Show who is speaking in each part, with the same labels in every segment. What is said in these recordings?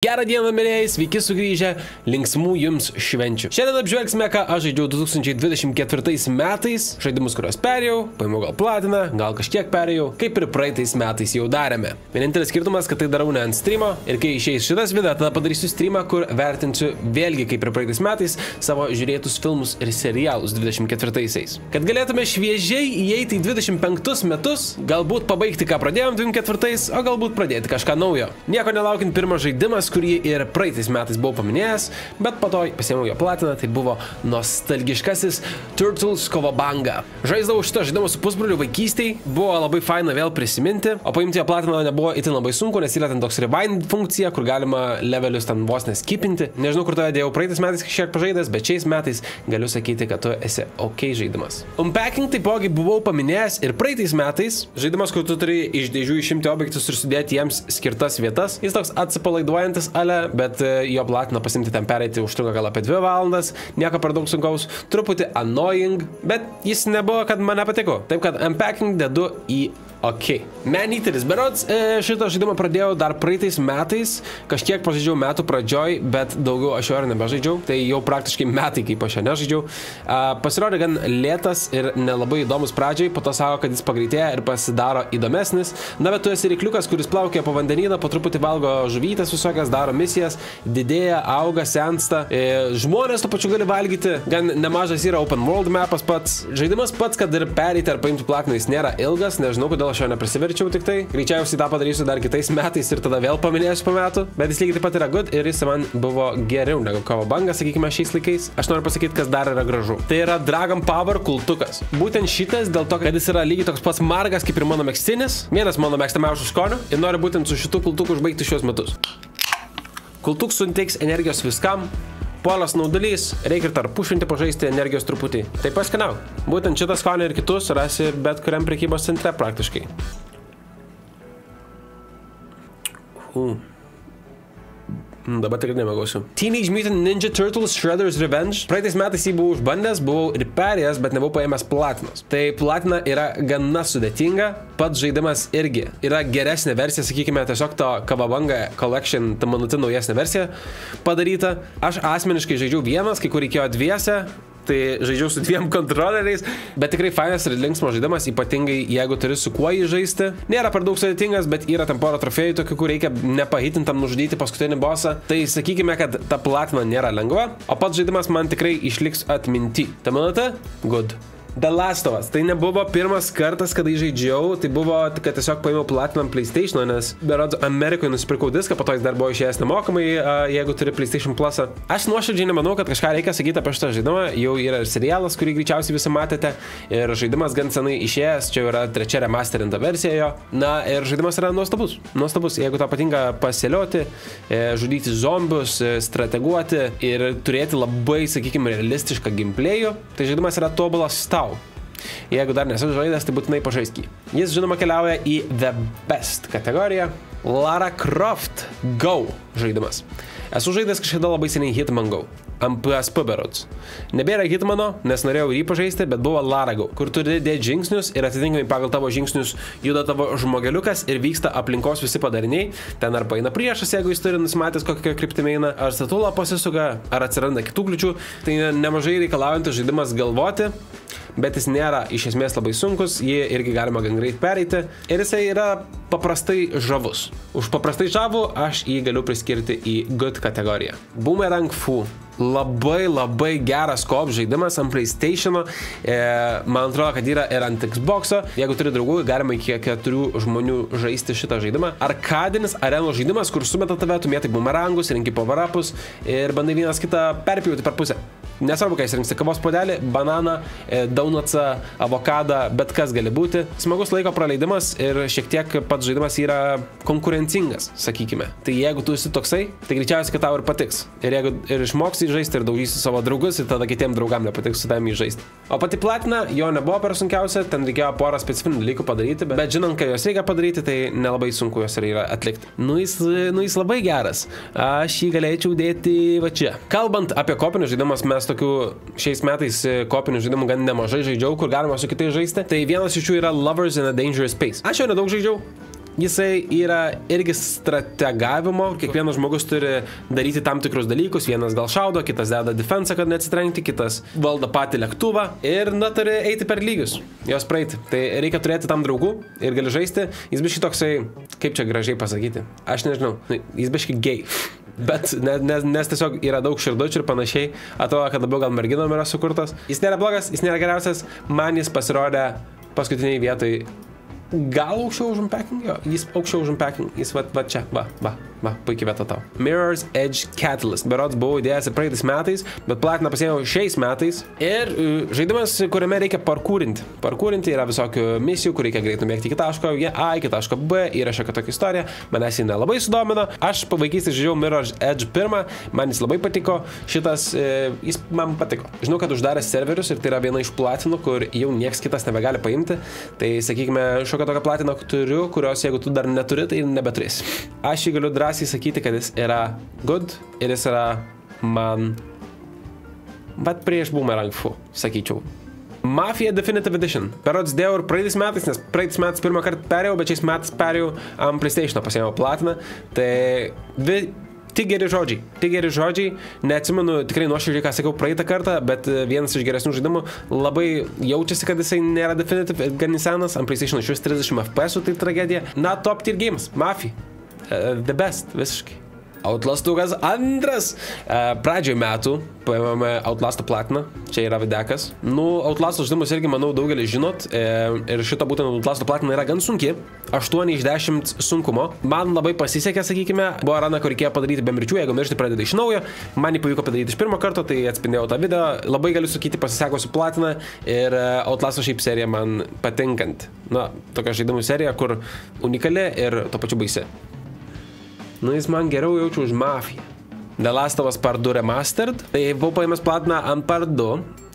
Speaker 1: Gerą dieną, mėlyjei, sveiki sugrįžę, linksmų jums švenčių. Šiandien apžvelgsime, ką aš žaidžiau 2024 metais, žaidimus, kuriuos perėjau, paėmiau gal platiną, gal kažkiek perėjau, kaip ir praeitais metais jau darėme. Vienintelis skirtumas, kad tai darau ne ant streamo ir kai išeis šitas video, tada padarysiu streamą, kur vertinsiu vėlgi kaip ir praeitais metais savo žiūrėtus filmus ir serialus 24-aisiais. Kad galėtume šviežiai įeiti į 25 metus, galbūt pabaigti, ką pradėjom 24-ais, o galbūt pradėti kažką naujo. Nieko nelaukiant, pirmas žaidimas, kurį ir praeitais metais buvau paminėjęs, bet po to pasiėmiau jo platiną, tai buvo nostalgiškasis Turtles Cowabunga. Žaisdavau šitą žaidimą su pusbroliu vaikystėj, buvo labai faina vėl prisiminti, o paimti jo platiną nebuvo itin labai sunku, nes yra ten toks rewind funkcija, kur galima levelius ten vos neskipinti. Nežinau, kur to dėjau praeitais metais kažkiek pažaidęs, bet šiais metais galiu sakyti, kad tu esi ok žaidimas. Unpacking taipogi buvau paminėjęs ir praeitais metais, žaidimas, kur tu turi iš dėžių išimti objektus ir sudėti jiems skirtas vietas. Jis toks atsipalaiduojantis bet jo platiną pasimti ten pereiti užtruko gal apie 2 valandas, nieko per daug sunkaus, truputį annoying, bet jis nebuvo, kad man nepatiko. Taip kad Unpacking dedu į ok. Man-Eateris. Berods šitą žaidimą pradėjau dar praeitais metais, kažkiek pažaidžiau metų pradžioj, bet daugiau aš jo ir nebežaidžiau, tai jau praktiškai metai, kaip aš jo nežaidžiau. Pasirodė gan lėtas ir nelabai įdomus pradžiai, po to sako, kad jis pagreitėja ir pasidaro įdomesnis. Na, bet tu esi rykliukas, kuris plaukia po vandenyną, po truputį valgo žuvytės visokias, daro misijas, didėja, auga, sensta. Žmonės to pačiu gali valgyti, gan nemažas yra open world mapas pats. Žaidimas pats, kad ir pereiti ar paimti platiną, jis nėra ilgas, nežinau, kodėl aš jo neprisiverčiau tik tai. Greičiausiai tą padarysiu dar kitais metais ir tada vėl paminėsiu po metų, bet jis lygiai taip pat yra good ir jis man buvo geriau negu Cowabunga, sakykime, šiais laikais. Aš noriu pasakyti, kas dar yra gražu. Tai yra Dragon Power kultukas. Būtent šitas dėl to, kad jis yra lygiai toks pats margas kaip ir mano megztinis, vienas mano mėgstamiausių skonių ir noriu būtent su šitu kultuku užbaigti šios metus. Kultuk suteiks energijos viskam. Polas naudulys, reikia ir tarpušvinti pažaisti energijos truputį. Tai paskanau. Būtent šitą skonį ir kitus rasi bet kuriam prekybos centre praktiškai. Dabar tikrai nemėgausiu. Teenage Mutant Ninja Turtles Shredder's Revenge. Praeitais metais jį buvau užbandęs, buvau ir perėjęs, bet nebuvau paėmęs platinos. Tai platina yra gana sudėtinga, pats žaidimas irgi yra geresnė versija, sakykime, tiesiog to Cowabunga Collection, ta manuti naujesnė versija padaryta. Aš asmeniškai žaidžiau vienas, kai kur reikėjo dviese. Tai žaidžiau su 2 kontroleriais, bet tikrai fainas ir linksmas žaidimas, ypatingai jeigu turi su kuo jį žaisti. Nėra per daug sudėtingas, bet yra ten porą trofėjų tokių, kur reikia nepahitintam nužudyti paskutinį bossą. Tai sakykime, kad ta platina nėra lengva, o pats žaidimas man tikrai išliks atminty. Ta manote? Good. The Last of Us. Tai nebuvo pirmas kartas, kada žaidžiau, tai buvo, kad tiesiog paėmiau platiną PlayStation, nes berods Amerikoje nusipirkau diską, po to jis dar buvo išėjęs nemokamai, jeigu turi PlayStation Plusą. Aš nuoširdžiai nemanau, kad kažką reikia sakyti apie šitą žaidimą, jau yra ir serialas, kurį greičiausiai visi matėte, ir žaidimas gan senai išėjęs, čia yra 3 remasterinta versija jo. Na, ir žaidimas yra nuostabus. Nuostabus, jeigu tau patinka pasėlioti, žudyti zombius, strateguoti ir turėti labai, sakykime, realistišką gameplayų, tai žaidimas yra tobulas tau. Jeigu dar nesi žaidęs, tai būtinai pažaisk jį. Jis, žinoma, keliauja į The Best kategoriją. Lara Croft Go žaidimas. Esu žaidęs kažkada labai seniai Hitman Go. Ant PSP berods. Nebėra Hitmano, nes norėjau jį pažaisti, bet buvo Lara Go, kur turi dėti žingsnius ir atitinkamai pagal tavo žingsnius juda tavo žmogeliukas ir vyksta aplinkos visi padariniai. Ten ar paina priešas, jeigu jis turi nusimatęs kokią kryptimį eina, ar statula pasisuka, ar atsiranda kitų kliūčių. Tai nemažai reikalaujantis žaidimas galvoti, bet jis nėra iš esmės labai sunkus, jį irgi galima gan greit pereiti ir jisai yra paprastai žavus. Už paprastai žavų aš jį galiu priskirti į good kategoriją. Boomerang Fu. Labai geras co-op žaidimas ant PlayStation'o. Man atrodo, kad yra ir ant Xbox'o. Jeigu turi draugų, galima iki 4 žmonių žaisti šitą žaidimą. Arkadinis arenos žaidimas, kur sumeta tave, tu mėtai bumerangus, renki power-upus ir bandai vienas kitą perpjauti per pusę. Nesvarbu, kai rinksi kavos puodelį, bananą, donutsą, avokadą, bet kas gali būti. Smagus laiko praleidimas ir šiek tiek pats žaidimas yra konkurencingas, sakykime. Tai jeigu tu esi toksai, tai greičiausiai, kad tau ir patiks. Ir jeigu ir išmoksi žaisti ir daugysi savo draugus, ir tada kitiem draugam nepatiks su tavimi žaisti. O pati platina jo nebuvo per sunkiausia, ten reikėjo porą specifinių dalykų padaryti, bet žinant, ką jos reikia padaryti, tai nelabai sunku jos yra atlikti. Nu jis labai geras. Aš jį galėčiau dėti va čia. Kalbant apie kopinius žaidimus, mes tokių šiais metais kopinių žaidimų gan nemažai žaidžiau, kur galima su kitais žaisti. Tai vienas iš jų yra Lovers in a Dangerous Space. Aš jo nedaug žaidžiau. jisai yra irgi strategavimo, kiekvienas žmogus turi daryti tam tikrus dalykus, vienas gal šaudo, kitas deda defensą, kad neatsitrenkti, kitas valdo patį lėktuvą ir, turi eiti per lygius, jos praeiti. Tai reikia turėti tam draugų ir gali žaisti, jis biški toksai, kaip čia gražiai pasakyti, aš nežinau, jis biški gay. Bet nes tiesiog yra daug širdučių ir panašiai, atrodo, kad labiau gal merginom yra sukurtas. Jis nėra blogas, jis nėra geriausias, man jis pasirodė paskutiniai vietoj gal aukščiau už Unpacking, jo, jis aukščiau už Unpacking, jis va čia, puikiai vieta tau. Mirror's Edge Catalyst, berods buvau įdėjęs ir praeitais metais, bet platiną pasiėmiau šiais metais ir žaidimas, kuriame reikia parkūrinti. Parkūrinti yra visokių misijų, kur reikia greit nubėgti iki taško A, iki taško B, yra šiokia tokia istorija, manęs jį nelabai sudomino, aš vaikystėje žaidžiau Mirror's Edge 1, man jis labai patiko, šitas, jis man patiko. Žinau, kad uždarė serverius ir tai yra viena iš platinų, kur jau nieks kitas nebegali paimti, tai sakykime, tokią platiną turiu, kurios jeigu tu dar neturi, tai nebeturėsi. Aš jį galiu drąsiai sakyti, kad jis yra good ir jis yra man bet prieš Boomerang fu, sakyčiau. Mafia Definitive Edition. Berods dėjau ir praeitais metais, nes praeitais metais pirmą kartą perėjau, bet šiais metais perėjau PlayStation'o, pasiėmiau platiną. Tai tik geri žodžiai, neatsimenu tikrai nuoširdžiai, ką sakiau praeitą kartą, bet vienas iš geresnių žaidimų, labai jaučiasi, kad jisai nėra definitive, gan senas, ant PlayStation iš vis 30 FPS, tai tragedija. Na, top tier games, Mafia, the best, visiškai. Outlastukas antras. Pradžioje metų paėmėme Outlasto platiną, čia yra videkas. Outlasto žaidimus irgi, manau, daugelis žinot, ir šito būtent Outlasto platina yra gan sunki, 8 iš 10 sunkumo. Man labai pasisekė, sakykime, buvo rana, kur reikėjo padaryti be mirčių, jeigu miršti pradeda iš naujo, man jį pavyko padaryti iš pirmo karto, tai atspindėjau tą video, labai galiu sakyti, pasisekusiu platiną ir Outlasto šiaip serija man patinkant. Tokia žaidimų serija, kur unikali ir to pačiu baisi. Jis man geriau jaučiu už Mafia. The Last of Us Part 2 Remastered. Tai buvau paėmęs platiną ant Part 2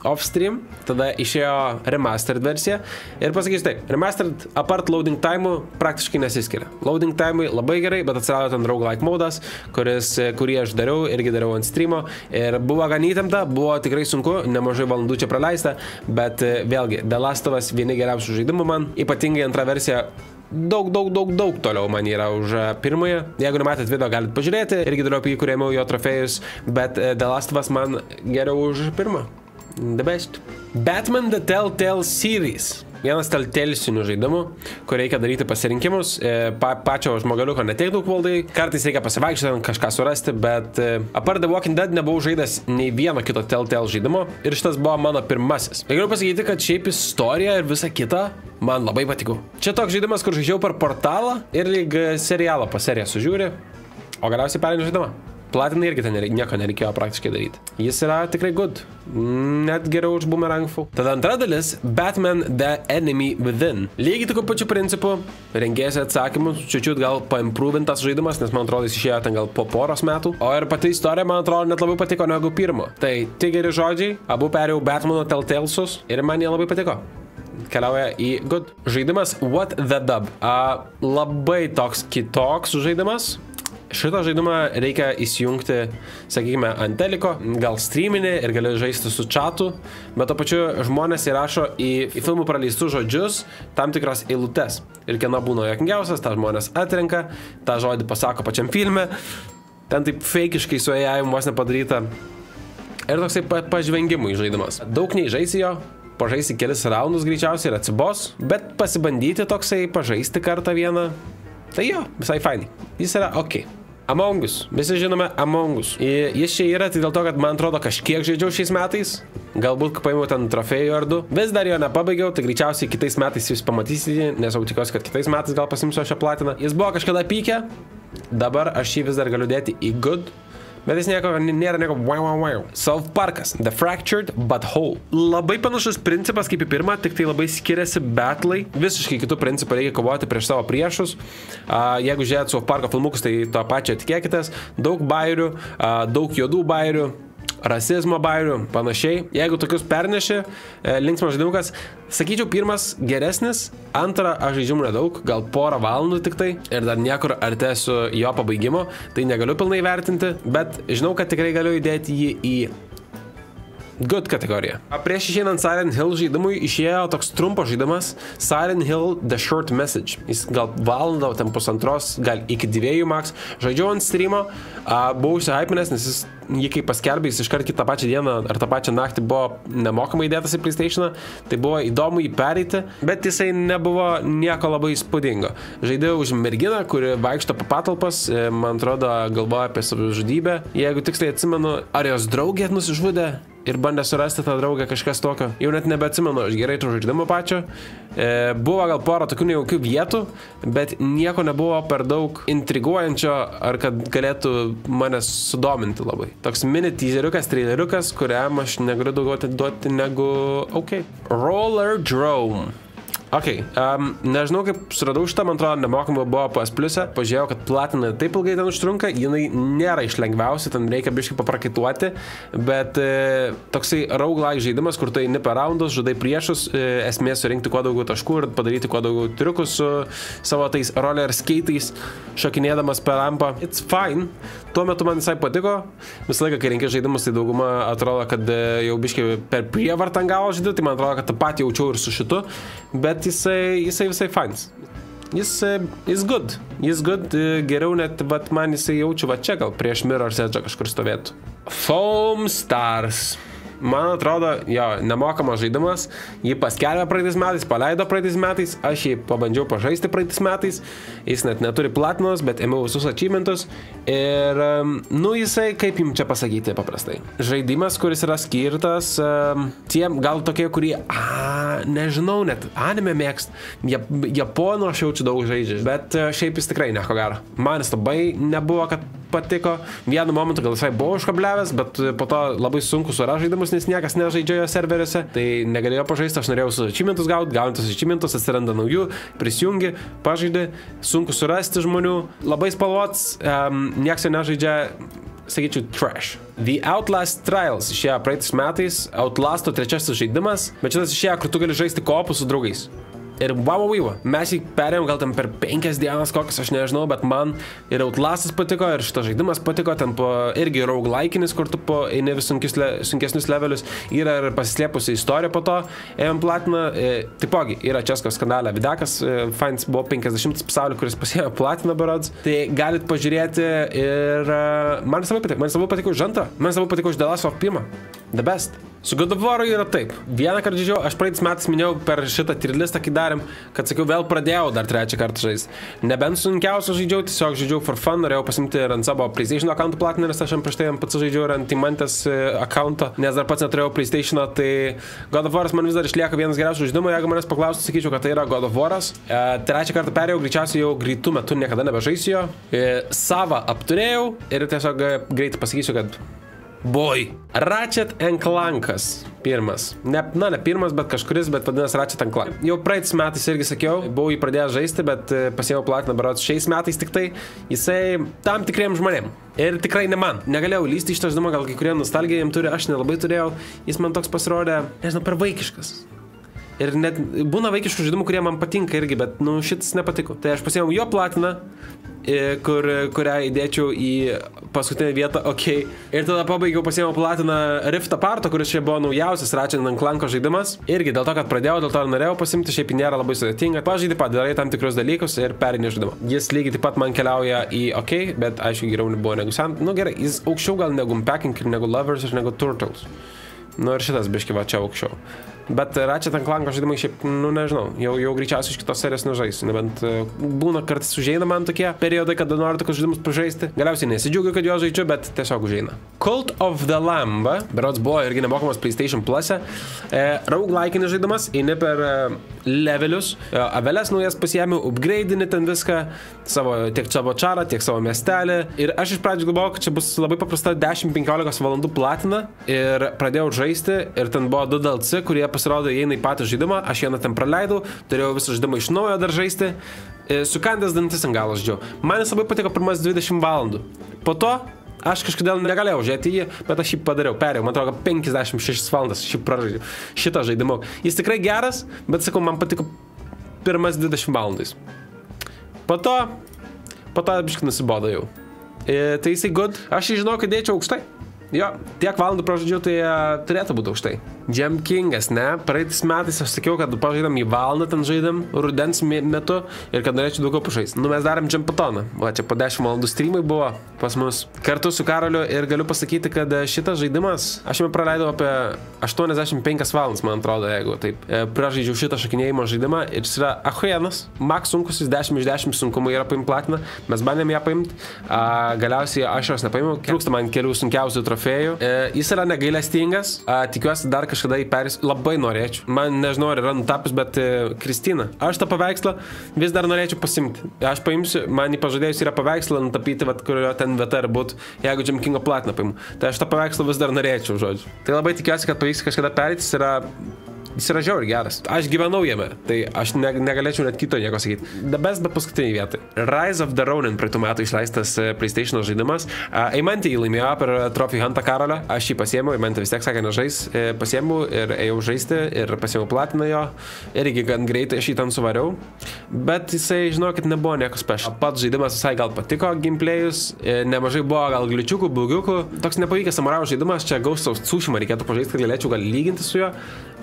Speaker 1: off-stream, tada išėjo Remastered versija. Ir pasakysiu taip, Remastered apart loading time'ų praktiškai nesiskiria. Loading time'ai labai gerai, bet atsirado ten roguelike modas, kurį aš dariau, irgi dariau ant streamo. Ir buvo gan įtempta, buvo tikrai sunku, nemažai valandų čia praleista, bet vėlgi, The Last of Us vieni geriausių žaidimų man, ypatingai antra versija daug toliau man yra už pirmąją. Jeigu nematėt video, galit pažiūrėti, irgi dariau apie jį, kur ėmiau jo trofėjus, bet The Last of Us man geriau už pirmą. The best. Batman The Telltale Series. Vienas telltale'sinių žaidimų, kur reikia daryti pasirinkimus. Pačio žmogaliuko netiek daug valdai. Kartais reikia pasivaikščioti, kažką surasti, bet apart The Walking Dead nebuvau žaidęs nei vieno kito Telltale žaidimo. Ir šitas buvo mano pirmasis. Ir galiu pasakyti, kad šiaip istorija ir visa kita man labai patiko. Čia toks žaidimas, kur žaidžiau per portalą ir lyg serialą po seriją sužiūri, o galiausiai pereinu žaidimą. Platinai irgi ten nieko nereikėjo praktiškai daryti. Jis yra tikrai good. Net geriau už Boomerang fu. Tada antra dalis, Batman The Enemy Within. Lygiai tokiu pačiu principu, rengėsi atsakymus, čiučiut gal paimprovintas žaidimas, nes man atrodo jis išėjo ten gal po poros metų. O ir pati istorija, man atrodo, net labai patiko negu pirmo. Tai tik geri žodžiai, abu perėjau Batmano Telltale'sus ir man jie labai patiko. Keliauja į good. Žaidimas What the Dub. Labai toks kitoks žaidimas. Šitą žaidimą reikia įsijungti, sakykime, ant teliko, gal streaminį ir gali žaisti su chatu, bet to pačiu žmonės įrašo į filmų praleistus žodžius tam tikras eilutes. Ir kieno būna juokingiausias, tą žmonės atrenka, tą žodį pasako pačiam filme, ten taip feikiškai su AI vos nepadaryta. Ir toksai pažvengimui žaidimas. Daug neįžaisi jo, pažaisti kelis raundus greičiausiai ir atsibos, bet pasibandyti toksai, pažaisti kartą vieną, tai jo, visai fainai. Jis yra ok. Among Us. Visi žinome Among Us. Jis čia yra tik dėl to, kad man atrodo kažkiek žaidžiau šiais metais. Galbūt paėmiau ten trofėjų ar du. Vis dar jo nepabaigiau, tai greičiausiai kitais metais jūs pamatysite, nes jau tikiuosi, kad kitais metais gal pasimsiu šią platiną. Jis buvo kažkada pykę, dabar aš jį vis dar galiu dėti į good. Bet jis nėra nieko wow. South Parkas, The Fractured But Whole. Labai panašus principas kaip į pirmą, tik tai labai skiriasi battlai. Visiškai kitų principų reikia kovoti prieš savo priešus. Jeigu žiūrėt South Parko filmukus, tai to pačio tikėkitės. Daug bairių, daug juodų bairių, rasizmo bairių, panašiai. Jeigu tokius perneši, linksmas žaidimukas, sakyčiau, pirmas geresnis, antrą aš žaidžiu nedaug, gal porą valandų tik tai, ir dar niekur artėsiu jo pabaigimo, tai negaliu pilnai vertinti, bet žinau, kad tikrai galiu įdėti jį į Good kategorija. Prieš išeinant Silent Hill žaidimui išėjo toks trumpas žaidimas Silent Hill The Short Message. Jis gal valandą, ten pusantros, gal iki 2 max. Žaidžiau ant streamo, buvau užsihypinęs, nes jį kai paskelbė, jis iškart kitą pačią dieną ar tą pačią naktį buvo nemokamai įdėtas į PlayStationą. Tai buvo įdomu jį pereiti, bet jisai nebuvo nieko labai įspūdingo. Žaidėjau už merginą, kuri vaikšto po patalpas, man atrodo, galvoja apie savižudybę. Jeigu tiksliai atsimenu, ar jos draugė nusižudė ir bandė surasti tą draugę, kažkas tokio. Jau net nebeatsimenu, aš gerai tų žaidimų pačio. Buvo gal porą tokių nejaukių vietų, bet nieko nebuvo per daug intriguojančio, ar kad galėtų mane sudominti labai. Toks mini teaseriukas, traileriukas, kuriam aš negaliu daugiau atiduoti negu... Ok. Roller Drome. Ok, nežinau kaip suradau šitą, man atrodo, nemokamai buvo PS Pliuse, pažiūrėjau, kad platina taip ilgai ten užtrunka, jinai nėra iš lengviausių, ten reikia biškai paprakaituoti, bet toksai roguelike žaidimas, kur tu eini per raundus, žudai priešus, esmė surinkti kuo daugiau taškų ir padaryti kuo daugiau triukų su savo tais roller skatais, šokinėdamas per rampą. It's fine, tuo metu man visai patiko, visą laiką, kai renki žaidimus, tai dauguma atrodo, kad jau biškai per prievartą gavo žaidimą, tai man atrodo, kad tą patį jaučiau ir su šitu, bet jisai visai fans. Jis good. Jis good, geriau net, bet man jisai jaučiu va čia gal prieš Mirror's Edge kažkur stovėtų. Foam Stars. Man atrodo, jo, nemokamas žaidimas, jį paskelbė praeitais metais, paleido praeitais metais, aš jį pabandžiau pažaisti praeitais metais, jis net neturi platinos, bet ėmiau visus achievementus ir, jisai, kaip jums čia pasakyti paprastai. Žaidimas, kuris yra skirtas tiem, gal tokie, kurie, nežinau net, anime mėgst, japonų aš jaučiu daug žaidžiu, bet šiaip jis tikrai nieko gero. Man jis labai nebuvo, kad patiko, vienu momentu gal visai buvo užkabliavęs, bet po to labai sunku surasti žaidimus, nes niekas nežaidžia jo serveriuose, tai negalėjo pažaisti, aš norėjau su achievementus gauti, gaunantis achievementus, atsiranda naujų, prisijungi, pažaidži, sunku surasti žmonių, labai spalvots, nieks jo nežaidžia, sakyčiau, trash. The Outlast Trials išėjo praeitais metais, Outlasto 3 žaidimas, bet šitas išėjo, kur tu gali žaisti koopus su draugais. Ir mes jį perėjom gal ten per 5 dienas kokias, aš nežinau, bet man ir Outlastas patiko, ir šitas žaidimas patiko, ten po irgi roguelike'inis, kur tu po eini vis sunkesnius levelius, yra ir pasislėpusi istorija po to, ėjom platiną, taipogi yra Českos skandalė Vidakas, fans buvo 50 pasaulio, kuris pasiėjo platiną berods, tai galit pažiūrėti ir man labai patiko už antrą, man labai patiko už The Last of Us, the best. Su God of War yra taip. Vieną kartą žaidžiau, aš praeitais metais minėjau per šitą tirlistą, kai darėm, kad sakiau, vėl pradėjau dar 3 kartą žaisti. Nebent sunkiausią žaidžiau, tiesiog žaidžiau for fun, norėjau pasimti ir ant savo PlayStation accountų platiną, nes aš prieš tai pats žaidžiau ir ant Imantės accountą, nes dar pats neturėjau PlayStation'o, tai God of War'as man vis dar išlieka vienas geriausių žaidimų, jeigu manęs paklaustų, sakyčiau, kad tai yra God of War'as. 3 kartą perėjau, greičiausiai jau greitų metų niekada nebežaisiu jo. Savą apturėjau ir tiesiog greitai pasakysiu, kad boy. Ratchet & Clankas. Pirmas. Ne pirmas, bet kažkuris, bet vadinasi Ratchet & Clank. Jau praeitais metais irgi sakiau, buvau jį pradėjęs žaisti, bet pasiėmiau platiną berods šiais metais tik tai. Jisai tam tikriem žmonėm. Ir tikrai ne man. Negalėjau lysti iš to žaidimo, gal kai kurie nostalgiją jam turi, aš nelabai turėjau. Jis man toks pasirodė, nežinau, per vaikiškas. Ir net būna vaikiškų žaidimų, kurie man patinka irgi, bet šitas nepatiko. Tai aš pasiėmiau jo platiną, kurią įdėčiau į paskutinę vietą, ok. Ir tada pabaigiau, pasiėmiau platiną Rift Apart'o, kuris čia buvo naujausias Ratchet & Clanko žaidimas. Irgi dėl to, kad pradėjau, dėl to ir norėjau pasimti, šiaip nėra labai sudėtinga. Pažaidai, padarai tam tikrus dalykus ir perini žaidimą. Jis lygiai taip pat man keliauja į ok, bet aišku geriau nebuvo negu sen. Gerai, jis aukščiau gal negu Unpacking, negu Lovers ir negu Turtles. Ir šitas biški va čia aukščiau. Bet Ratchet & Clanko žaidimai šiaip, nežinau, jau greičiausiai iš kitos serijos nežaisiu, nebent būna kartais užeina man tokie periodai, kada noriu tokius žaidimus pažaisti. Galiausiai nesidžiaugiu, kad jo žaidžiu, bet tiesiog užeina. Cult of the Lamb, berods buvo irgi nemokamas PlayStation Plus'e, roguelike'inis žaidimas, eini per levelius, aveles naujas pasiėmiau, upgrade'ini ten viską, tiek savo čarą, tiek savo miestelį. Ir aš iš pradžių galvojau, kad čia bus labai paprasta 10-15 valandų platina ir pradėjau žaisti ir ten buvo 2 DLC, kurie pasirodo įeina į patį žaidimą, aš vieną ten praleidau, turėjau visą žaidimą iš naujo dar žaisti, sukandęs dantis ant galo žaidžiau. Man jis labai patiko pirmas 20 valandų. Po to aš kažkodėl negalėjau žiūrėti jį, bet aš jį padariau, perėjau, man atrodo, 56 valandas šį pražaidžiau, šitą žaidimą. Jis tikrai geras, bet sakau, man patiko pirmas 20 valandais. Po to biškai nusibodo jau. Tai jisai good, aš jį žinau, kad dėčiau aukštai. Jo, tiek valandų pražaidžiau, tai turėtų būti aukštai. Jam Kingas, ne? Praeitais metais aš sakiau, kad pažaidėm į valandą ten žaidėm, rudens metu ir kad norėčiau daugiau pažaisti. Nu, mes darėm Jumpatoną. Va, čia po 10 valandų streamai buvo pas mus kartu su Karoliu ir galiu pasakyti, kad šitas žaidimas, aš jame praleidau apie 85 valandas, man atrodo, jeigu taip. Pražaidžiau šitą šakinėjimo žaidimą ir jis yra ahuienas. Max sunkus, 10 iš 10 sunkumų yra paimti platiną. Mes bandėm ją paimti. Galiausiai aš jos nepaimiau. Trūksta man kelių sunkiausių trofėjų. Jis yra negailestingas. Tikiuosi dar kažkada į perės. Labai norėčiau. Man nežinau, ar yra nutapus, bet Kristina. Aš tą paveikslą vis dar norėčiau pasimti. Aš paimsiu, man į pažadėjus yra paveikslą nutapyti, kurio ten vieta ir būtų, jeigu Jam Kingo platiną paimu. Tai aš tą paveikslą vis dar norėčiau, žodžiu. Tai labai tikiuosi, kad pavyks kažkada perėtis. Jis yra žiauriai geras. Aš gyvenau jame, tai aš negalėčiau net kito nieko sakyti. The best, bet paskutinį vietą. Rise of the Ronin praeitų metų išleistas PlayStation žaidimas. Eimantė jį laimėjo per Trophy Huntą Karolę. Aš jį pasiėmiau, Eimantė vis tiek sakė nežais. Pasiėmiau ir ėjau žaisti ir pasiėmiau platiną jo. Irgi gan greitai aš jį ten suvariau. Bet jisai, žinokit, nebuvo nieko special. Pats žaidimas visai gal patiko gameplayus. Nemažai buvo gal gličiukų, bugiukų. Toks nepavykęs samurajų žaidimas. Čia Ghost of Tsushima reikėtų pažaisti, kad galėčiau gal lyginti su juo.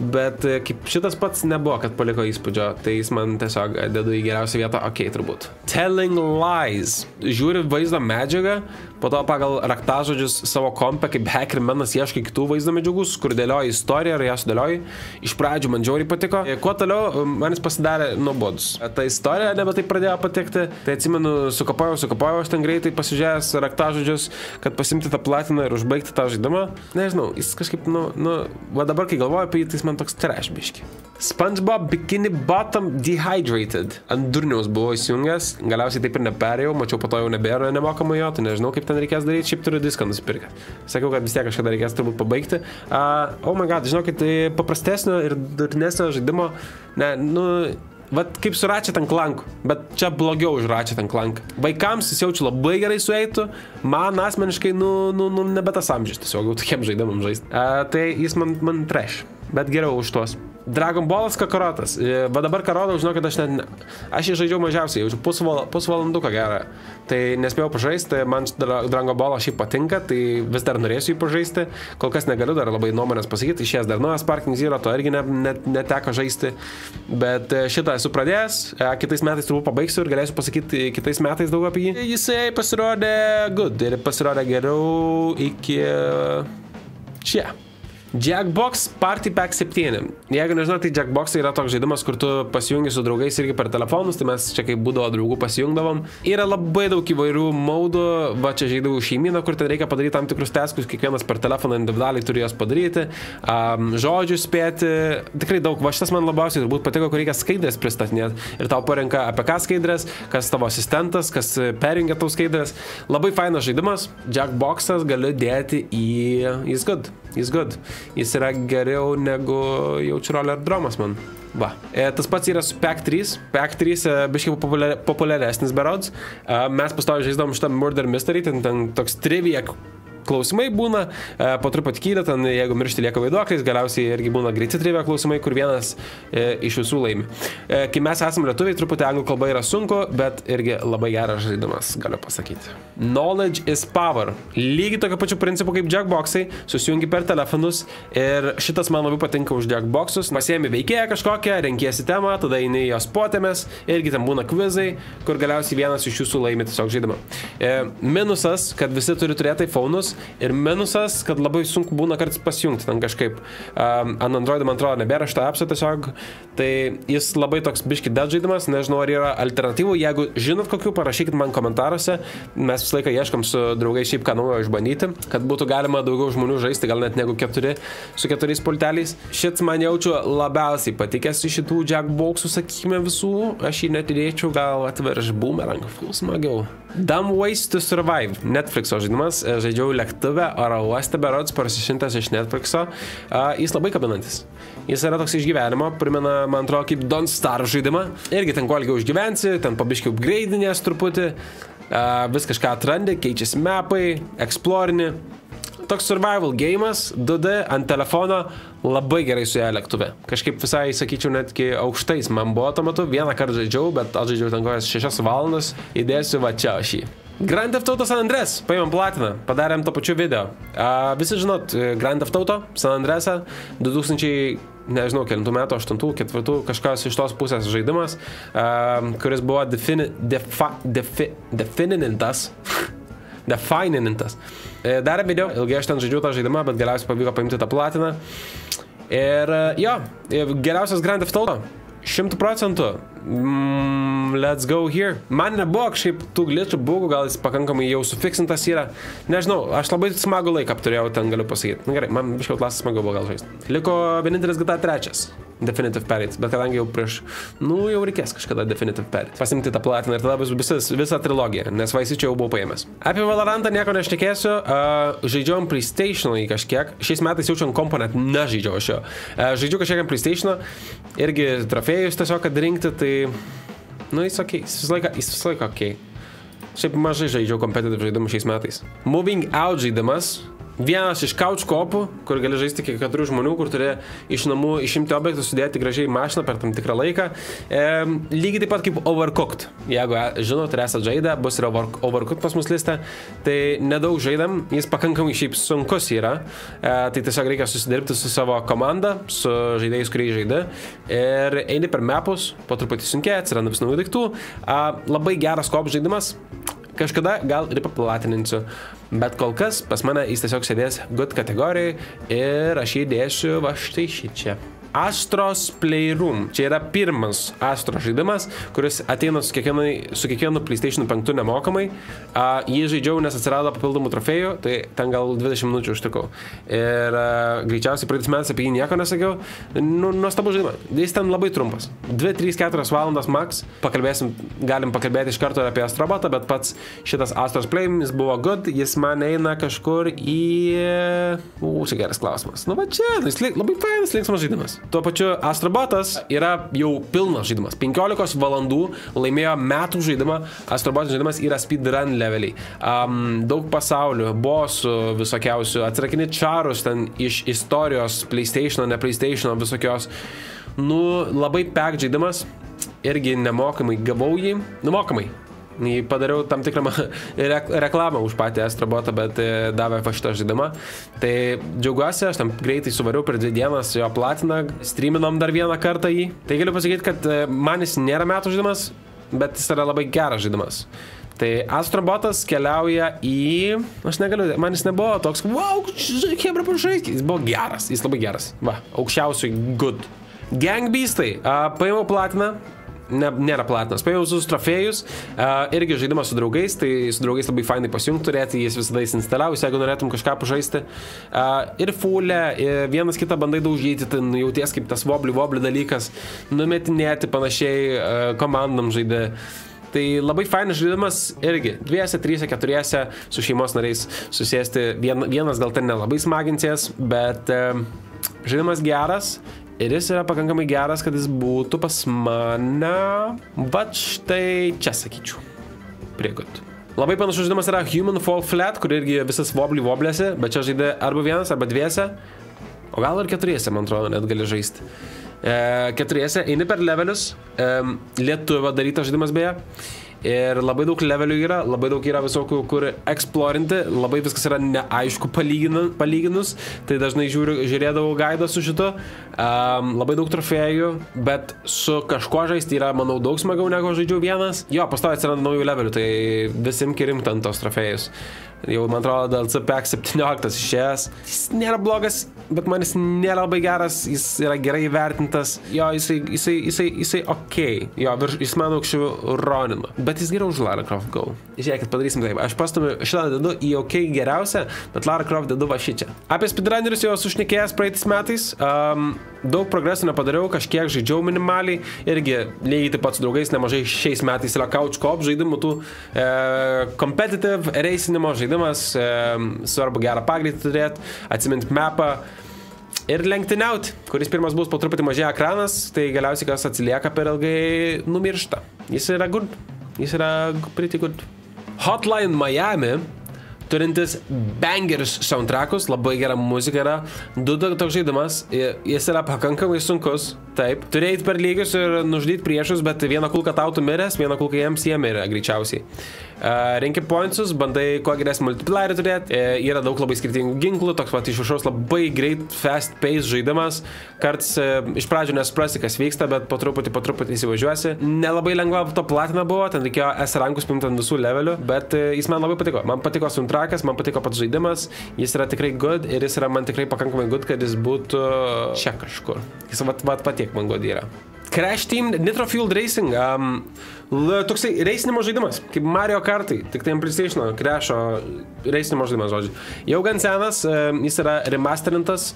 Speaker 1: Bet kaip šitas pats nebuvo, kad paliko įspūdžio, tai jis man tiesiog dedu į geriausią vietą, turbūt. Telling Lies. Žiūri vaizdo medžiagą, po to pagal raktažodžius savo kompę, kaip hackermanas ieškai kitų vaizdo medžiagus, kur dėlioji istoriją ir ją sudėlioji. Iš pradžių man žiauriai patiko. Kuo toliau, man jis pasidarė nuobodus. Ta istorija nebe taip pradėjo patikti, tai atsimenu, sukapojau aš ten greitai pasižiūrėjęs raktažodžius, kad pasimti tą platiną ir užbaigti tą žaidimą. Nežinau, jis kažkaip, va dabar, kai galvoju apie jį, tai jis man toks trash biški. SpongeBob Bikini Bottom Dehydrated. Ant durniaus buvo įsijungęs, galiausiai taip ir neperėjau, mačiau po to jau nebėra nemokamai jo, tai nežinau, kaip ten reikės daryti, šiaip turiu diską nusipirkę. Sakiau, kad vis tiek kažkada reikės turbūt pabaigti. Oh my god, žinokit, tai paprastesnio ir durnesnio žaidimo, vat kaip su Ratchet & Clank, bet čia blogiau už Ratchet & Clank. Vaikams jis jaučiu labai gerai sueitų, man asmeniškai, nebe tas amžius, tiesiog jau tokiem žaidimam žaisti. Tai jis man trash, bet geriau už tuos. Dragon Ballas Kakarotas. Va dabar Karotą, žinau, kad aš jį žaidžiau mažiausiai, jaučiu pusvalanduką gerą. Tai nespėjau pažaisti, man Dragon Ballas šiaip patinka, tai vis dar norėsiu jį pažaisti. Kol kas negaliu dar labai nuomonės pasakyti, išėjęs dar naujas Sparking Zero, to irgi neteko žaisti. Bet šitą esu pradėjęs, kitais metais turbūt pabaigsiu ir galėsiu pasakyti kitais metais daug apie jį. Jisai pasirodė good ir pasirodė geriau iki čia. Jackbox Party Pack 7. Jeigu nežinau, tai Jackbox yra toks žaidimas, kur tu pasijungi su draugais irgi per telefonus, tai mes čia kaip būdavo draugų pasijungdavom. Yra labai daug įvairių maudų, va čia žaidimų šeimyną, kur ten reikia padaryti tam tikrus taskus, kiekvienas per telefoną individualiai turi jas padaryti, žodžių spėti, tikrai daug. Va šitas man labiausiai turbūt patiko, kur reikia skaidrės pristatinėti ir tau parenka apie ką skaidrės, kas tavo asistentas, kas perjungia tau skaidrės. Labai fainas žaidimas, Jackboxas galiu dėti į He's good. Jis yra geriau negu jaučiu Rollerdromas man. Va. Tas pats yra su Pack 3. Pack 3 biškai populiaresnis berods. Mes pastoviai žaisdavom šitą Murder Mystery, ten toks trivia klausimai būna, po truputį kyla, ten jeigu miršti lieka vaiduoklis, galiausiai irgi būna greiti trivia klausimai, kur vienas iš visų laimi. Kai mes esame lietuviai, truputį anglų kalba yra sunku, bet irgi labai geras žaidimas, galiu pasakyti. Knowledge is power. Lygiai tokio pačiu principu kaip Jackboxai, susijungi per telefonus ir šitas man labai patinka už Jackboxus. Pasiemi veikėją kažkokią, renkiesi temą, tada eini jos potėmės, irgi ten būna kvizai, kur galiausiai vienas iš jūsų laimi tiesiog žaidimą. Minusas, kad visi turi turėti iPhone'us, ir minusas, kad labai sunku būna kartais pasijungti ten kažkaip. Ant Android'o, man atrodo, nebėra šitą appsą tiesiog. Tai jis labai toks biški dead žaidimas, nežinau, ar yra alternatyvų. Jeigu žinot kokių, parašykit man komentaruose. Mes visą laiką ieškom su draugais šiaip ką naujo išbandyti, kad būtų galima daugiau žmonių žaisti, gal net negu 4 su 4 pulteliais. Šits man jaučiu labiausiai patikęs iš šitų Jackboxų, sakykime, visų. Aš jį net įdėčiau gal atverž Boomerang, smagiau. Dumb Ways to Survive. Netflixo žaidimas. Žaidžiau lėktuvę oro uoste berods parsišintas iš Netflixo. Jis labai kabinantis. Jis yra toks iš gyvenimo, primena, man atrodo, kaip Don't Starve žaidimą. Irgi ten kuo ilgiau išgyvensi, ten pabiškiau upgrade'inės truputį. Vis kažką atrandi, keičiasi mapai, explorini. Toks survival game'as, 2D ant telefono, labai gerai su ją lėktuve. Kažkaip visai, sakyčiau, netgi aukštais man buvo tuo metu. Vieną kartą žaidžiau, bet aš žaidžiau ten kokias 6 valandas. Įdėsiu va čia aš jį. Grand Theft Auto San Andreas, paimam platiną, padarėm to pačiu video. Visi žinot, Grand Theft Auto San Andreasą, 2000, nežinau, kelintų metų, 8, 4, kažkas iš tos pusės žaidimas, kuris buvo defininintas. Darė video, ilgai aš ten žaidžiau tą žaidimą, bet galiausiai pavyko paimti tą platiną. Ir jo, geriausias Grand Theft Auto. 100%. Let's go here. Man nebuvo kažkaip tų glitchų bugų, gal jis pakankamai jau sufiksintas yra. Nežinau, aš labai smagų laiką apturėjau, ten galiu pasakyti. Na gerai, man biškiau klasas smagu buvo gal žaisti. Liko vienintelis GTA 3. Definitive perėt, bet kadangi jau prieš, jau reikės kažkada Definitive perėt. Pasimti tą platiną ir tada bus visa trilogija, nes Vice City jau buvau paėmęs. Apie Valorantą nieko nešnekėsiu, žaidžiau ant PlayStation'o į kažkiek, šiais metais jaučiu ant kompo net nežaidžiau aš jo. Žaidžiu kažkiek ant PlayStation'o, irgi trofėjus tiesiog kad rinkti, tai, jis ok, jis visą laiką ok. Šiaip mažai žaidžiau competitive žaidimų šiais metais. Moving Out žaidimas. Vienas iš couch kopų, kur gali žaisti iki 4 žmonių, kur turi iš namų išimti objektus, sudėti gražiai mašiną per tam tikrą laiką. Lygiai taip pat kaip Overcooked. Jeigu žinot, ir esat žaidę, bus ir Overcooked pas mus liste. Tai nedaug žaidam, jis pakankamai šiaip sunkus yra. Tai tiesiog reikia susidirbti su savo komanda, su žaidėjais, kurie žaidė. Ir eini per mapus, po truputį sunkiai, atsiranda vis naujų daiktų. Labai geras kop žaidimas. Kažkada gal ir paplatininsiu, bet kol kas pas mane jis tiesiog sėdės good kategorijai ir aš jį dėsiu va štai šičia. Astros Playroom. Čia yra pirmas Astro žaidimas, kuris ateina su kiekvienu PlayStation 5 nemokamai. Jį žaidžiau, nes atsirado papildomų trofėjų, tai ten gal 20 minučių užtikau. Ir greičiausiai praeitais metais apie jį nieko nesakiau. Nuostabus žaidimas. Jis ten labai trumpas. 2, 3, 4 valandas max. Galim pakalbėti iš karto apie Astrobotą, bet pats šitas Astros Playroom, jis buvo good. Jis man eina kažkur į... čia geras klausimas. Va čia, jis labai fainas, linksmas žaidimas. Tuo pačiu Astrobotas yra jau pilnas žaidimas. 15 valandų laimėjo metų žaidimą. Astrobotas žaidimas yra speedrun leveliai. Daug pasaulių, bossų visokiausių, atsirakini čarus ten iš istorijos PlayStation'o, ne PlayStation'o visokios. Labai packed žaidimas. Irgi nemokamai gavau jį. Nemokamai. Padariau tam tikrą reklamą už patį Astrobotą, bet davė va šitą žaidimą. Tai džiaugiuosi, aš tam greitai suvariau per 2 dienas jo platiną, streaminom dar vieną kartą jį. Tai galiu pasakyti, kad man jis nėra metų žaidimas, bet jis yra labai geras žaidimas. Tai Astrobotas keliauja į... Aš negaliu, man jis nebuvo toks, wow, hebra pažaisti. Jis buvo geras, jis labai geras. Va, aukščiausiai good. Gang Beastai, paėmiau platiną. Nėra platinas. Paėjau visus trofėjus, irgi žaidimas su draugais, tai su draugais labai fainai pasijungti turėti, jis visada įsinstaliavus, jeigu norėtum kažką pažaisti. Ir fulė, vienas kitą bandai daužyti, tai jauties kaip tas wobly dalykas, numetinėti panašiai komandom žaidė. Tai labai fainas žaidimas irgi, 2, 3, 4 su šeimos nariais susėsti, vienas gal ten nelabai smaginsies, bet žaidimas geras. Ir jis yra pakankamai geras, kad jis būtų pas mane, bet štai čia sakyčiau. Priegut. Labai panašus žaidimas yra Human Fall Flat, kur irgi visas woblėsi, bet čia žaidė arba 1, arba 2, o gal ir 4, man atrodo, net gali žaisti. 4, eini per levelius, lietuvio darytas žaidimas beje. Ir labai daug levelių yra, labai daug yra visokių, kur eksplorinti, labai viskas yra neaišku palyginus, tai dažnai žiūrėdavau gaidą su šitu, labai daug trofėjų, bet su kažkuo žaisti yra, manau, daug smagiau negu žaidžiau vienas. Jo, pastoviai atsiranda naujų levelių, tai visim kirim ten tos trofėjus. Jau, man atrodo, DLC Pack 17 išėjęs. Jis nėra blogas, bet man jis nėra labai geras, jis yra gerai įvertintas. Jo, jisai okei. Jo, jis man aukščiau Ronino. Bet jis geriau už Lara Croft Go. Žiūrėkit, padarysim taip. Aš pastumiu šitą dedu į okei geriausią, bet Lara Croft dedu va šičia. Apie speedrunnerius jau sušnekėjęs praeitais metais. Daug progreso nepadariau, kažkiek žaidžiau minimaliai. Irgi lygiai taip pat su draugais nemažai šiais metais yra couch co-op žaidimų, tų competitive racinimo žaidimas, svarbu gerą pagreitį turėti, atsiminti mapą ir lenktyniauti, kuris pirmas bus po truputį mažėja ekranas, tai galiausiai kas atsilieka per ilgai numiršta. Jis yra good, jis yra pretty good. Hotline Miami, turintis bangers soundtrackus, labai gera muzika yra, toks žaidimas, jis yra pakankamai sunkus, Taip, turėjai per lygius ir nužudyti priešus, bet vieną kulką tau tu miręs, vieną kulką jiems jie mirė greičiausiai. Renki pointsus, bandai kuo geresnį multiplayerį turėti, yra daug labai skirtingų ginklų, toks pat iš viršaus labai greit, fast pace žaidimas, karts iš pradžių nesuprasi, kas vyksta, bet po truputį įsivažiuosi. Nelabai lengva to platina buvo, ten reikėjo S rankus pimti ant visų levelių, bet jis man labai patiko. Man patiko soundtrackas, man patiko pats žaidimas, jis yra tikrai good ir jis yra man tikrai pakankamai good, kad jis būtų čia kažkur. Jis patiek man good yra. Crash Team Nitro Fueled Racing, toksai reisinimo žaidimas, kaip Mario Kartai, tik tai PlayStation Crash'o reisinimo žaidimas, žodžiu. Jau gan senas, jis yra remasterintas,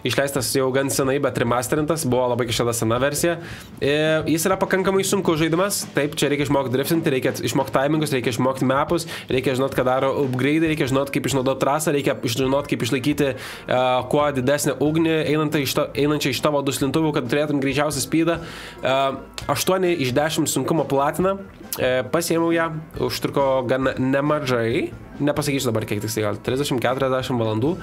Speaker 1: išleistas jau gan senai, bet remasterintas, buvo labai kažkada sena versija. Jis yra pakankamai sunku žaidimas, taip, čia reikia išmokti driftinti, reikia išmokti timingus, reikia išmokti mapus, reikia žinoti, ką daro upgrade, reikia žinoti, kaip išnaudoti trasą, reikia žinoti, kaip išlaikyti kuo didesnę ugnį, einančią iš tavo duslintuvų, kad turėtum greičiausią speedą. 8 iš 10 sunkumo platina, pasiėmiau ją, užtruko gan nemažai, nepasakysiu dabar kiek tiksliai, gal 30-40 valandų,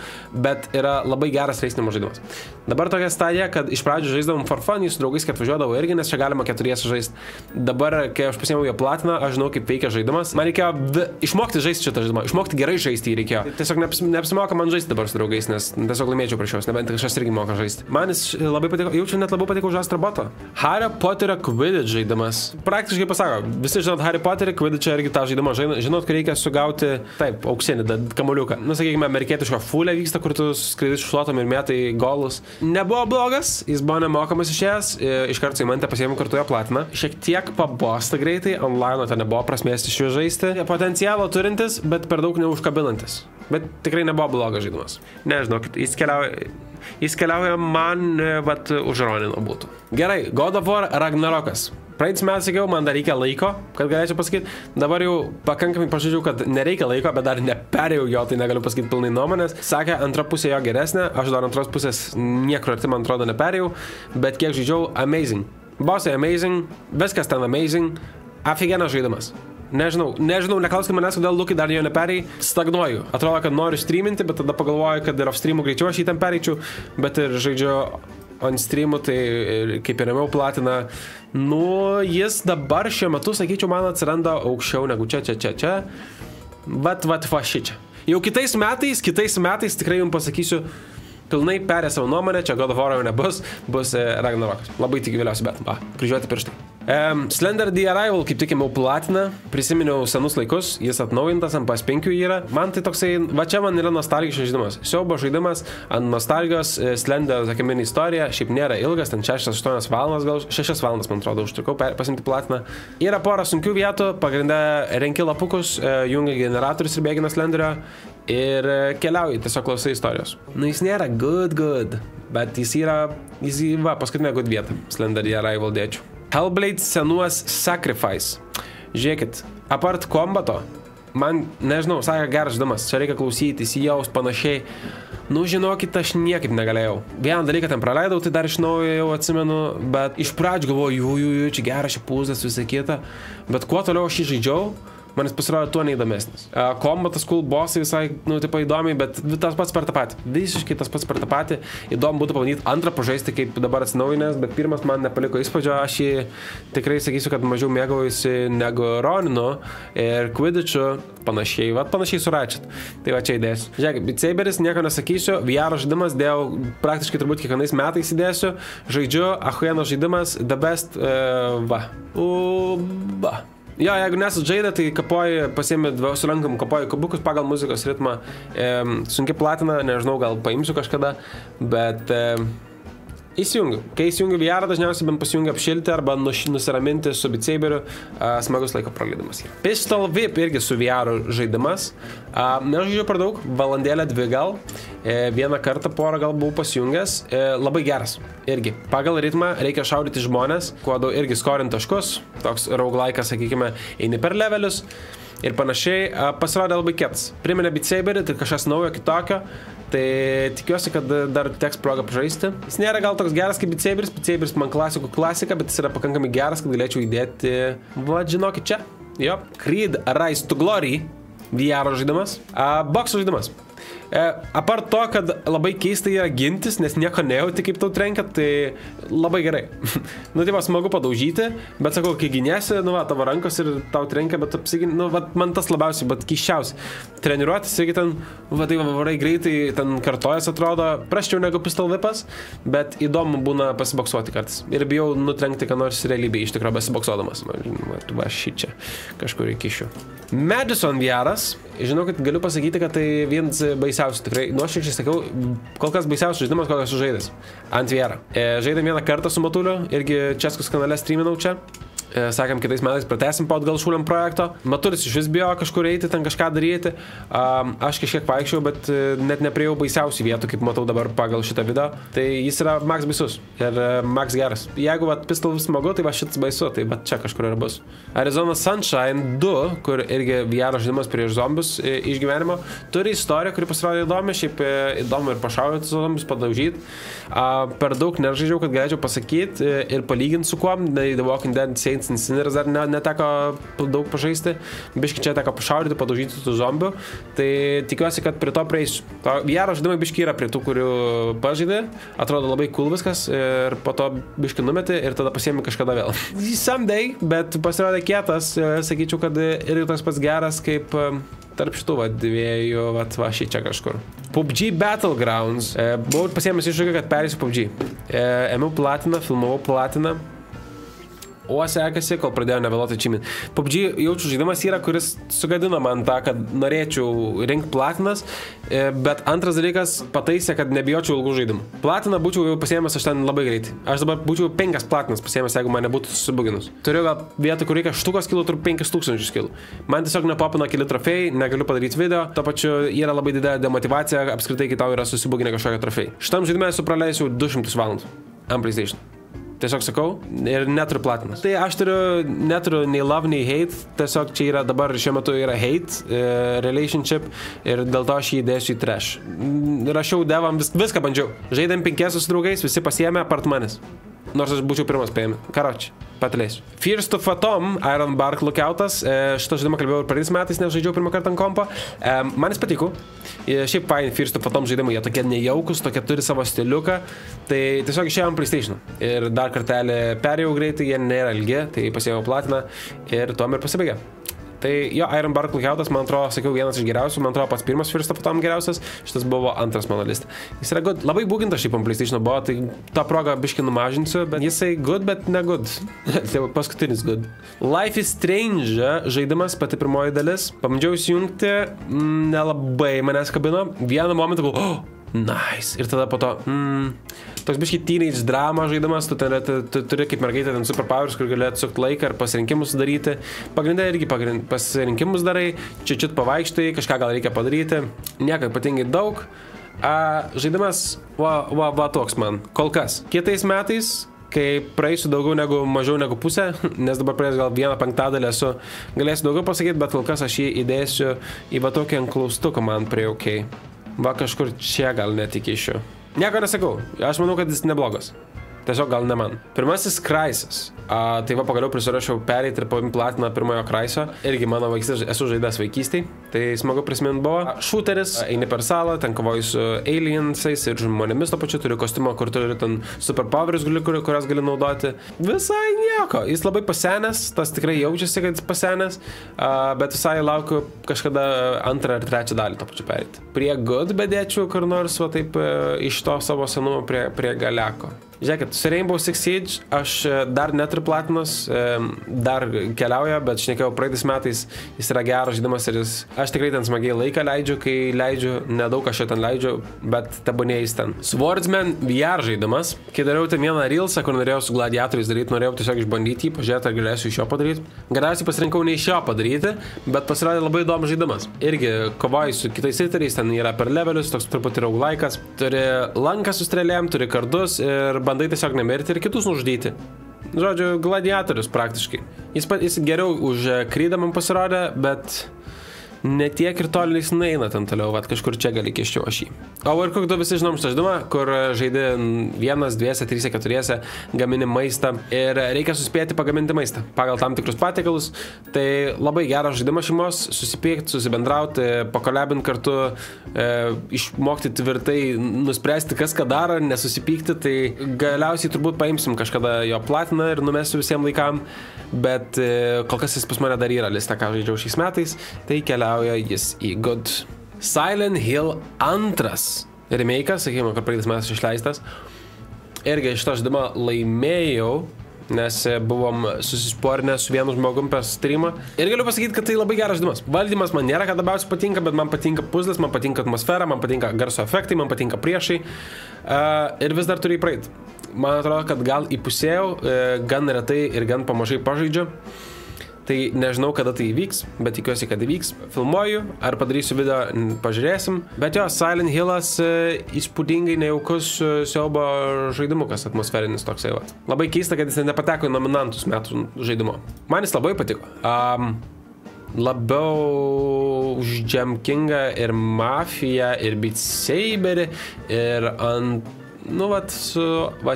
Speaker 1: bet yra labai geras reisinimo žaidimas. Dabar tokia stadija, kad iš pradžių žaisdavom for fun, su draugais, kad važiuodavau irgi, nes čia galima 4 žaisti. Dabar, kai aš pasiėmiau ją platiną, aš žinau, kaip veikia žaidimas. Man reikėjo išmokti žaisti šitą žaidimą, išmokti gerai žaisti jį reikėjo. Tiesiog neapsimoka man žaisti dabar su draugais, nes tiesiog laimėčiau prieš juos, nebent kažkas irgi moka žaisti. Man jis labai patiko, jaučiu net labiau patiko už Astroboto. Harry Potterio Quidditch žaidimas. Praktiškai pasako, visi žinot Harry Potterį, Quidditch irgi tą žaidimą žinot, kad reikia sugauti, taip, auksinį kamuoliuką. Nu, sakykime, amerikietiško fulė vyksta, kur tu skraidai šluotom ir metai golus. Nebuvo blogas, jis buvo nemokamas išėjęs, iš karto į mantę pasiėmė kartu jo platiną. Šiek tiek pabosta greitai, online ten nebuvo prasmės iš jų žaisti. Potencialo turintis, bet per daug neužkabinantis. Bet tikrai nebuvo blogas žaidimas. Nežinau, jis keliauja man, bet už Ronino būtų. Gerai, God of War Ragnarokas. Praeitis metais sakiau, man dar reikia laiko, kad galėčiau pasakyti. Dabar jau pakankamai pažadžiau, kad nereikia laiko, bet dar neperėjau jo, tai negaliu pasakyti pilnai nuomonės. Sakė, antra pusė jo geresnė, aš dar antros pusės niekur arti, man atrodo, neperėjau, bet kiek žaidžiau, amazing. Bossai amazing, viskas ten amazing, aфиgenas žaidimas. Nežinau, neklauskite manęs, kodėl Lukai dar jo neperėjai, stagnuoju. Atrodo, kad noriu streaminti, bet tada pagalvoju, kad ir off streamų greičiau aš jį ten pereičiau, bet ir žaidžiu on streamų, tai kaip ir remiau platiną. Nu, jis dabar šiuo metu, sakyčiau, man atsiranda aukščiau negu čia. Vat, va šičia. Jau kitais metais tikrai jums pasakysiu, pilnai perė savo nuomonę, čia God of War jau nebus, bus Ragnarokas. Labai tik vėliausiai, bet, kryžiuoti pirštai. Slender The Arrival, kaip tik ėmiau platiną, prisiminiau senus laikus, jis atnaujintas, ant PS5 yra. Man tai toksai, va čia man yra nostalgiškas žaidimas. Siaubo žaidimas, ant nostalgijos, Slender, tokia mini istorija, šiaip nėra ilgas, ten 6-8 valandas, gal 6 valandas, man atrodo, užtrukau pasimti platiną. Yra pora sunkių vietų, pagrindę renki lapukus, jungi generatorius ir bėgina Slenderio ir keliauji, tiesiog klausai istorijos. Nu, jis nėra good, bet jis va, paskutinė good vieta, Slender The Arrival dėčiau. Hellblade Senuas Sacrifice. Žiūrėkit, apart kombato, man, nežinau, sakė geras žaidimas, čia reikia klausyti, įsijaus panašiai. Nu, žinokit, aš niekaip negalėjau. Vieną dalyką ten praleidau, tai dar iš naujo jau atsimenu, bet iš pradžių galvoju, čia geras, čia pūzas, visą kitą. Bet kuo toliau aš jį žaidžiau, man jis pasirodė tuo neįdomesnis. Kombatas, cool bossai visai, nu, taip įdomiai, bet tas pats per tą patį. Visiškai tas pats per tą patį. Įdomu būtų pabandyti antrą pažaisti, kaip dabar atsinaujinęs, bet pirmas man nepaliko įspūdžio. Aš jį tikrai sakysiu, kad mažiau mėgaujusi negu Roninu ir Quidditchu, panašiai su Ratchet. Tai va čia įdėsiu. Žiūrėk, Beat Saberis, nieko nesakysiu, VR žaidimas dėjau praktiškai turbūt kiekvienais metais įdėsiu. Žaidžiu, ahueno žaidimas, the best, Jo, jeigu nesat žaidę, tai kapoji, pasiemi su rankom, kapoji kabukus pagal muzikos ritmą. Sunki platina, nežinau, gal paimsiu kažkada, bet įsijungiu. Kai įsijungiu VR, dažniausiai bent pasijungiu apšilti arba nusiraminti su Beat Saberiu, smagus laiko praleidimas. Pistol Whip irgi su VR žaidimas. Nežaidžiu per daug, valandėlę 2 gal. Vieną kartą porą gal buvau pasijungęs. Labai geras. Irgi. Pagal ritmą reikia šaudyti žmonės, kuo daug irgi skorint taškus. Toks roguelike'as, sakykime, eini per levelius. Ir panašiai, pasirodė labai kietas. Priminė Beat Saberį, tai kažkas naujo, kitokio. Tai tikiuosi, kad dar teks progą pažaisti. Jis nėra gal toks geras kaip Beat Saberis. Beat Saberis man klasikų klasika, bet jis yra pakankamai geras, kad galėčiau įdėti... Va, žinokit čia. Jo. Creed Rise to Glory. VR žaidimas. Boxo žaidimas. Apart to, kad labai keistai yra gintis, nes nieko nejauti, kaip tau trenkia, tai labai gerai. Nu, tai va, smagu padaužyti, bet sakau, kai gynėsi, nu, va, tavo rankos ir tau trenkia, bet apsigini, nu, va, man tas labiausiai, bet keiščiausiai. Treniruotis, irgi ten, va, tai varai greitai, ten kartojas atrodo, prasčiau negu pistol whipas, bet įdomu būna pasiboksuoti kartais. Ir bijau nutrenkti, ką nors realybėje iš tikrųjų besiboksuodamas. Va, šičia kažkur įkišiu. Madison VR'as. Žinau, kad galiu pasakyti, kad tai vienas baisiausių, tikrai, nuoširdžiai sakau, kol kas baisiausias žaidimas, kol kas sužaidęs. Ant VR. Žaidėm vieną kartą su Matuliu, irgi Českos kanale streaminau čia. Sakėm, kitais metais pratęsim po atgal šūliam projekto. Matulis iš vis bijo kažkur eiti, ten kažką daryti. Aš kažkiek vaikščiau, bet net nepriejau baisiausių vietų, kaip matau dabar pagal šitą video. Tai jis yra max baisus ir max geras. Jeigu vat pistol smagu, tai va šitas baisu, tai va čia kažkur ir bus. Arizona Sunshine 2, kur irgi VR žaidimas prieš zombius iš gyvenimo, turi istoriją, kuri pasirodė įdomi, šiaip įdomu ir pašaudyti zombius, padaužyti. Per daug nežaidžiau, kad galėčiau pasakyti ir palyginti su kuom. The Walking Dead Saints and Sinners dar neteko daug pažaisti. Biški čia teko pašaudyti, padaužyti tų zombių. Tai tikiuosi, kad prie to prieisiu. VR žaidimai biški yra prie tų, kurių pažaidė. Atrodo labai cool viskas ir po to biški numeti ir tada pasiemi kažkada vėl. Someday, bet pasirodė kietas. Sakyčiau, kad irgi toks pats geras kaip tarp šitų dviejų, va šį čia kažkur. PUBG Battlegrounds. Buvau pasiėmęs iššūkį, kad perėsiu PUBG. Ėmiau platiną, filmavau platiną. O sekasi, kol pradėjau nevėluoti achievement. PUBG jaučiu žaidimas yra, kuris sugadina man tą, kad norėčiau rinkti platinas, bet antras dalykas pataisė, kad nebijočiau ilgų žaidimų. Platiną būčiau jau pasiėmęs aš ten labai greitai. Aš dabar būčiau 5 platinas pasiėmęs, jeigu man nebūtų susibuginus. Turiu gal vietą, kur reikia štukas kilų, turiu 5000 kilų. Man tiesiog nepopina keli trofėjai, negaliu padaryti video, to pačiu yra labai didelė demotyvacija, apskritai, kai tau yra susibuginę kažkokią trofėjai. Šitam žaidime esu praleisiu 200 valandų ant PlayStation. Tiesiog sakau, ir neturiu platinas. Tai aš neturiu nei love, nei hate. Tiesiog čia yra dabar šiuo metu yra hate relationship ir dėl to aš jį įdėsiu į trash. Rašiau devam, viską bandžiau. Žaidėm 5 su draugais, visi pasiėmė apart manęs. Nors aš būčiau pirmas paėmė. Karoči, pataleisiu. Fears to Fathom, Iron Bark lookoutas. Šitą žaidimą kalbėjau ir praeitais metais, nes žaidžiau pirmą kartą ant kompo. Man jis patiko. Šiaip fine Fears to Fathom žaidimai, jie tokie nejaukus, tokie turi savo stiliuką. Tai tiesiog išėjau ant PlayStation. Ir dar kartelį perėjau greitai, jie nėra ilgi, tai pasiėmiau platiną ir tuom ir pasibaigė. Tai jo, Iron Bark lookoutas, man atrodo, sakiau, vienas iš geriausių, man atrodo, pats pirmas Fears to Fathom geriausias, šitas buvo antras mano liste. Jis yra good, labai būgintas šiaip ant PlayStation buvo, tai tą progą biškį numažinsiu, bet jisai good, bet ne good. Tai paskutinis good. Life is Strange žaidimas, pati pirmoji dalis. Pamandžiau įsijungti, nelabai manęs kabino. Vieną momentą galvoju, nice. Ir tada po to, toks biškai teenage drama žaidimas, tu turi kaip mergaitė ten superpowers, kur gali atsukti laiką ir pasirinkimus daryti. Pagrindė irgi pasirinkimus darai, čiut pavaikštai, kažką gal reikia padaryti. Nieko ypatingai daug. Žaidimas, va toks man. Kol kas. Kitais metais, kai praeisiu mažiau negu pusę, nes dabar praeis gal 1/5 esu, galėsiu daugiau pasakyti, bet kol kas aš jį įdėsiu į va tokį enklaustuką man prie OK. Va kažkur čia gal net įkišiu. Nieko nesakau, aš manau, kad jis neblogas. Tiesiog gal ne man. Pirmasis Crysis. Tai va pagaliau prisirašiau pereiti ir paimti platiną pirmojo Cryso. Irgi mano vaikystė, esu žaidęs vaikystėj. Tai smagu prisimint buvo. Shooteris, eini per salą, ten kovoji su aliensais ir žmonėmis to pačiu. Turi kostiumą, kur turi ten superpowers, kurias gali naudoti. Visai nieko. Jis labai pasenęs, tas tikrai jaučiasi, kad jis pasenęs. Bet visai laukiu kažkada antrą ar trečią dalį to pačiu pereiti. Prie good bedėčiau kur nors, va taip iš to savo senumo prie galeko. Žiūrėkit, su Rainbow Six Siege aš dar neturiu platinos, dar keliauja, bet šnekėjau praeitais metais, jis yra geras žaidimas ir aš tikrai ten smagiai laiką leidžiu, kai leidžiu, nedaug aš jo ten leidžiu, bet tebūnė jis ten. Swordsman VR žaidimas, kai dariau ten vieną reelsą, kur norėjau su gladiatoriais daryti, norėjau tiesiog išbandyti jį, pažiūrėti, ar galėsiu iš jo padaryti. Galiausiai pasirinkau ne iš jo padaryti, bet pasirodė labai įdomus žaidimas. Irgi kovoji su kitais riteriais, ten yra per levelius, toks truputį roguelike'as, turi lanką su strėlėm, turi kardus ir bandai tiesiog nemirti ir kitus nužudyti. Žodžiu, gladiatorius praktiškai. Jis geriau už Creed'ą man pasirodė, bet netiek ir toliai neina ten toliau, vat kažkur čia gali kiščiau aš jį. Overcooked 2 visi žinom šitą žaidimą, kur žaidi 1, 2, 3, 4 gamini maistą ir reikia suspėti pagaminti maistą pagal tam tikrus patiekalus. Tai labai geras žaidimas šeimos, susipykti, susibendrauti, pakolebinti kartu, išmokti tvirtai, nuspręsti kas ką daro, nesusipykti, tai galiausiai turbūt paimsim kažkada jo platiną ir numesiu visiems laikam, bet kol kas jis pas mane dar yra liste, ką žaidžiau šiais metais, tai keliauja jis į God. Silent Hill 2 remake'as, sakykime, kad praeitais metais išleistas. Irgi šitą žaidimą laimėjau, nes buvom susisporinę su vienu žmogum per streamą. Ir galiu pasakyti, kad tai labai geras žaidimas. Valdymas man nėra, kad labiausiai patinka, bet man patinka puzzles, man patinka atmosfera, man patinka garso efektai, man patinka priešai. Ir vis dar turiu įpraeit. Man atrodo, kad gal įpusėjau, gan retai ir gan pamažai pažaidžiu. Tai nežinau, kada tai įvyks, bet tikiuosi, kad įvyks. Filmuoju, ar padarysiu video, pažiūrėsim. Bet jo, Silent Hillas įspūdingai nejaukus siaubo žaidimukas, atmosferinis toksai. Labai keista, kad jis nepateko į nominantus metų žaidimo. Man jis labai patiko. Labiau už Jam Kingą ir Mafiją ir Beat Saberį ir ant... Nu, va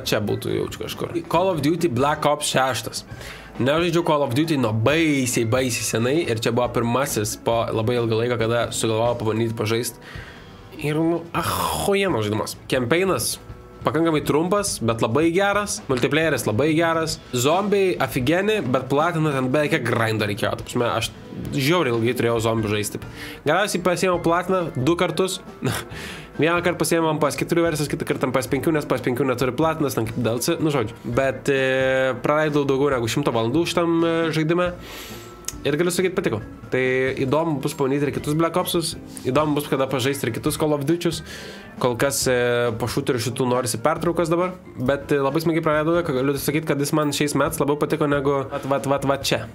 Speaker 1: čia būtų jaučiu kažkur. Call of Duty Black Ops 6. Nežaidžiau Call of Duty nuo baisiai senai ir čia buvo pirmasis po labai ilgą laiką, kada sugalvojau pabandyti pažaisti. Ir, ahojeno žaidimas. Campaignas pakankamai trumpas, bet labai geras. Multiplayeris labai geras. Zombiai afigeni, bet platina ten beveik grindo reikėjo. Aš žiauriai ilgai turėjau zombių žaisti. Galiausiai pasiėmiau platiną 2 kartus. Vieną kartą pasiėmėm PS4 versijos, kitą kartą PS5, nes PS5 neturi platinas, ten kaip DLC, nu žodžiu. Bet praleidau daugiau negu 100 valandų šitam žaidime ir galiu sakyti patiko. Tai įdomu bus pamanyti ir kitus Black Opsus, įdomu bus kada pažaisti ir kitus Call of Duty'us. Kol kas po šūterių šitų norisi pertraukas dabar, bet labai smagiai praleidau, galiu sakyti, kad jis man šiais metais labiau patiko negu va čia.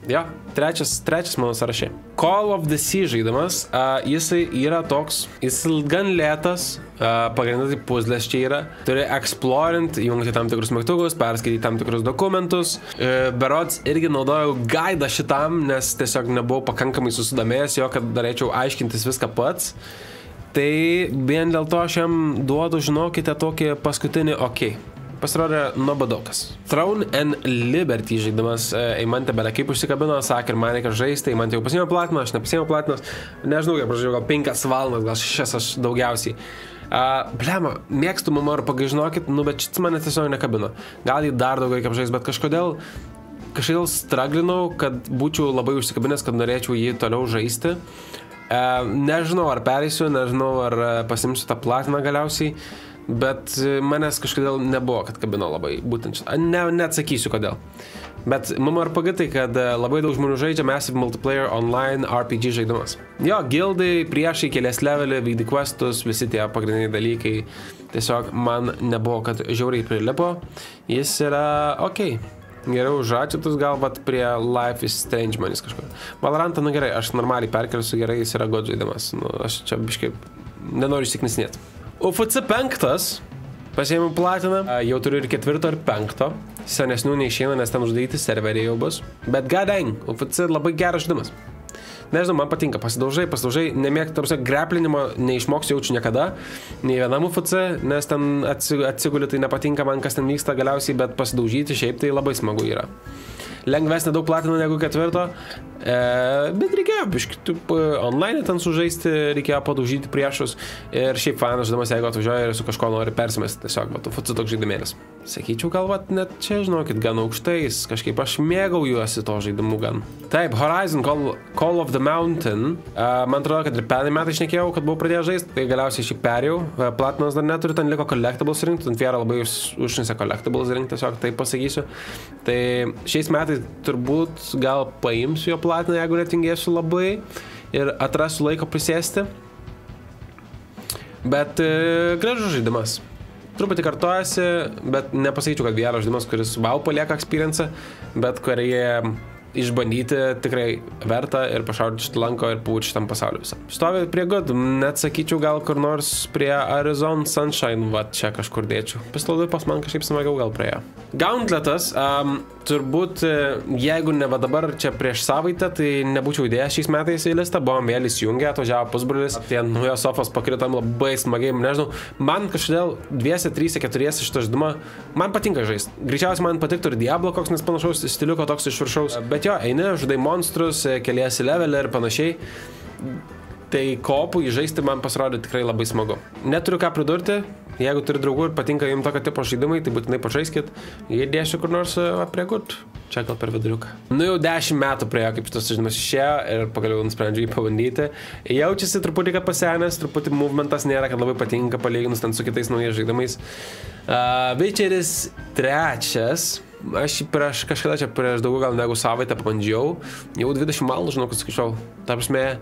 Speaker 1: Jo, trečias mano sąraše. Call of the Sea žaidimas, jisai yra toks, jis gan lėtas, pagrindinai puzzles čia yra. Turi explorint, jungti tam tikrus mygtukus, perskaityti tam tikrus dokumentus. Berods irgi naudojau gaidą šitam, nes tiesiog nebuvau pakankamai susidomėjęs jo, kad norėčiau aiškintis viską pats. Tai vien dėl to aš jam duodu, žinokite, tokį paskutinį OK. Pasirodė nuobodokas. Throne and Liberty žaidimas Eimantė belė kaip užsikabino, sakė ir man reikia žaisti, Eimantė jau pasiėmė platiną, aš nepasiėmė platinos, nežinau, kiek pražiūrėjau, gal 5 valandas, gal 6 aš daugiausiai. Blema, mėgstu MMR, žinokit, nu bet šis mane tiesiog nekabino. Gal jį dar daugiau reikia žaisti, bet kažkodėl straglinau, kad būčiau labai užsikabinęs, kad norėčiau jį toliau žaisti. Nežinau, ar pereisiu, nežinau, ar pasimsiu tą platiną galiausiai. Bet manęs kažkodėl nebuvo, kad kabino labai būtent šitą. Neatsakysiu kodėl. Bet MMORPG tai, kad labai daug žmonių žaidžia Massive Multiplayer Online RPG žaidimas. Jo, gildai, priešai, kelias levelį, vykdy questus, visi tie pagrindiniai dalykai. Tiesiog man nebuvo, kad žiauriai prilipo. Jis yra OK. Geriau žačiatus gal, bet prie Life is Strange manis kažkur. Valorantą, nu gerai, aš normaliai perkelsiu, gerai, jis yra God žaidimas. Nu, aš čia biškai nenoriu įsiknisnėti. UFC 5 pasiėmiau platiną, jau turiu ir 4 ir 5, senesnių neišeina, nes ten uždaryti serveriai jau bus, bet godang, UFC labai geras žaidimas. Nežinau, man patinka, pasidaužai, nemėgti, tarsi, greplinimo neišmoksiu jaučiu niekada, nei vienam UFC, nes ten atsiguli, tai nepatinka man, kas ten vyksta galiausiai, bet pasidaužyti šiaip tai labai smagu yra. Lengvesnė daug platinų negu 4, bet reikėjo biškį online ten sužaisti, reikėjo padaužyti priešus ir šiaip fainas žaidimas, jeigu atvažiuoja ir su kažko nori persimesti tiesiog, bet UFC toks žaidimėlis. Sakyčiau, gal net čia, žinokit, gan aukštais, kažkaip aš mėgaujuosi to žaidimu gan. Taip, Horizon Call of the Mountain, man atrodo, kad ir pernai metai šnekėjau, kad buvau pradėjęs žaisti, tai galiausiai šiaip perėjau, platinos dar neturiu, ten liko collectibles rinkti, ten Fiera labai užsinisė collectibles rinkti, tiesiog taip pasakysiu. Tai šiais metais turbūt gal paimsiu jo platiną, jeigu netingėsiu labai ir atrasiu laiko prisėsti. Bet gražus žaidimas. Truputį kartojasi, bet nepasakyčiau, kad vienas žaidimas, kuris wow palieka experience, bet kurie išbandyti tikrai verta ir pašaudyti šitą lanko ir pabūti šitam pasauliu visą. Stovi prie good, net sakyčiau gal kur nors prie Arizona Sunshine, va čia kažkur dėčiau. Paslaudai pas man kažkaip smagiau gal prie ją. Gauntletas, turbūt jeigu ne va dabar čia prieš savaitę, tai nebūčiau įdėjęs šiais metais į listą, buvom vėl įsijungę, atvažiavo pusbrolis, tie naujos sofos pakritom labai smagiai, nežinau, man kažkodėl 2, 3, 4 šitą žaidimą, man patinka žaisti. Greičiausiai man patiktų ir Diablo koks nes panašaus stiliuko toks iš viršaus, bet jo, eini, žudai monstrus, keliesi levelį ir panašiai. Tai kopų įžaisti man pasirodė tikrai labai smagu. Neturiu ką pridurti, jeigu turi draugų ir patinka jums tokio tipo žaidimai, tai būtinai pažaiskit. Jei dėsiu kur nors prie gut, čia gal per viduriuką. Nu jau 10 metų praėjo, kaip šitas žaidimas išėjo ir pagaliau nusprendžiu jį pabandyti. Jaučiasi truputį, kad pasenęs, truputį movementas nėra, kad labai patinka palyginus ten su kitais naujais žaidimais. Witcheris 3. Aš prieš kažkada čia prieš daugiau gal negu savaitę pabandžiau. Jau 20 valandų, žinau, kad skaičiau. Ta prasme,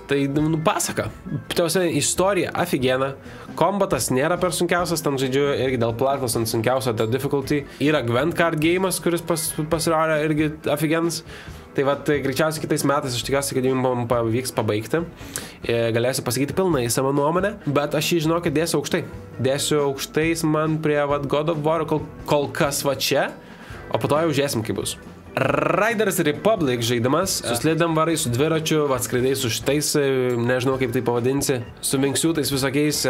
Speaker 1: tai pasaka. Tiausia, istorija aфиgena. Kombatas nėra per sunkiausias, ten žaidžiu irgi dėl platinos ant sunkiausio The Difficulty. Yra Gwent Card game'as, kuris pasirodė irgi aфиgenas. Tai vat, greičiausiai kitais metais aš tikiuosi, kad jums pavyks pabaigti. Galėsiu pasakyti pilnai savo nuomonę, bet aš jį žinau, kad dėsiu aukštai. Dėsiu aukštais man prie vat, God of War kol kas va čia, o po to jau žiūrėsim, kaip bus. Riders Republic žaidimas, su slidėm varai, su dviračiu, atskraidai su šitais, nežinau kaip tai pavadinsi, su minkščiutais visokiais,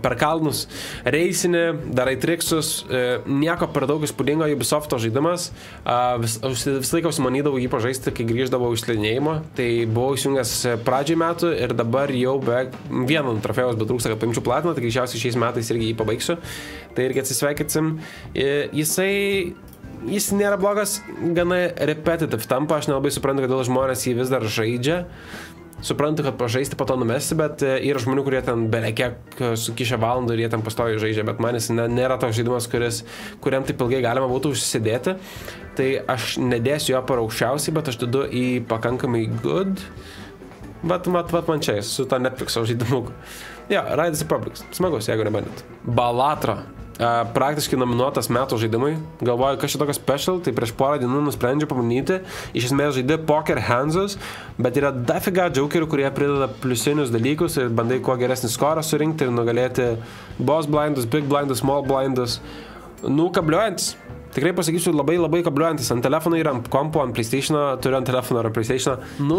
Speaker 1: per kalnus, reisinį, darai triksus, nieko per daug įspūdingo Ubisofto žaidimas, vis laiką užsimanydavau jį pažaisti, kai grįždavau iš slidinėjimo, tai buvau įsijungęs pradžiai metų ir dabar jau beveik vieną trofėjos betrūksta, kad paimčiau platiną, tai greičiausiai šiais metais irgi jį pabaigsiu, tai irgi atsisveikinsim. Jis nėra blogas, gana repetitive tampa, aš nelabai suprantu, kodėl žmonės jį vis dar žaidžia. Suprantu, kad pažaisti po to numesti, bet yra žmonių, kurie ten beveik sukišę valandų ir jie ten pastoviai žaidžia, bet man jis nėra toks žaidimas, kuriam taip ilgai galima būtų užsisėdėti. Tai aš nedėsiu jo per aukščiausiai, bet aš dedu į pakankamai good. Bet man čia su ta Netflixo žaidimu. Jo, Riders Republic, smagus, jeigu nebandėt. Ballatra. Praktiškai nominuotas metų žaidimai. Galvoju, kas čia tokio special, tai prieš porą dienų nusprendžiu pamanyti. Iš esmės žaidė Poker Hands, bet yra dafiga džaukerių, kurie prideda pliusinius dalykus ir bandai kuo geresnį skorą surinkti ir nugalėti boss blindus, big blindus, small blindus. Kabliuojantis. Tikrai pasakysiu, labai kabliuojantis ant telefono ir ant kompo, ant PlayStation'o, turiu ant telefono ar PlayStation'o.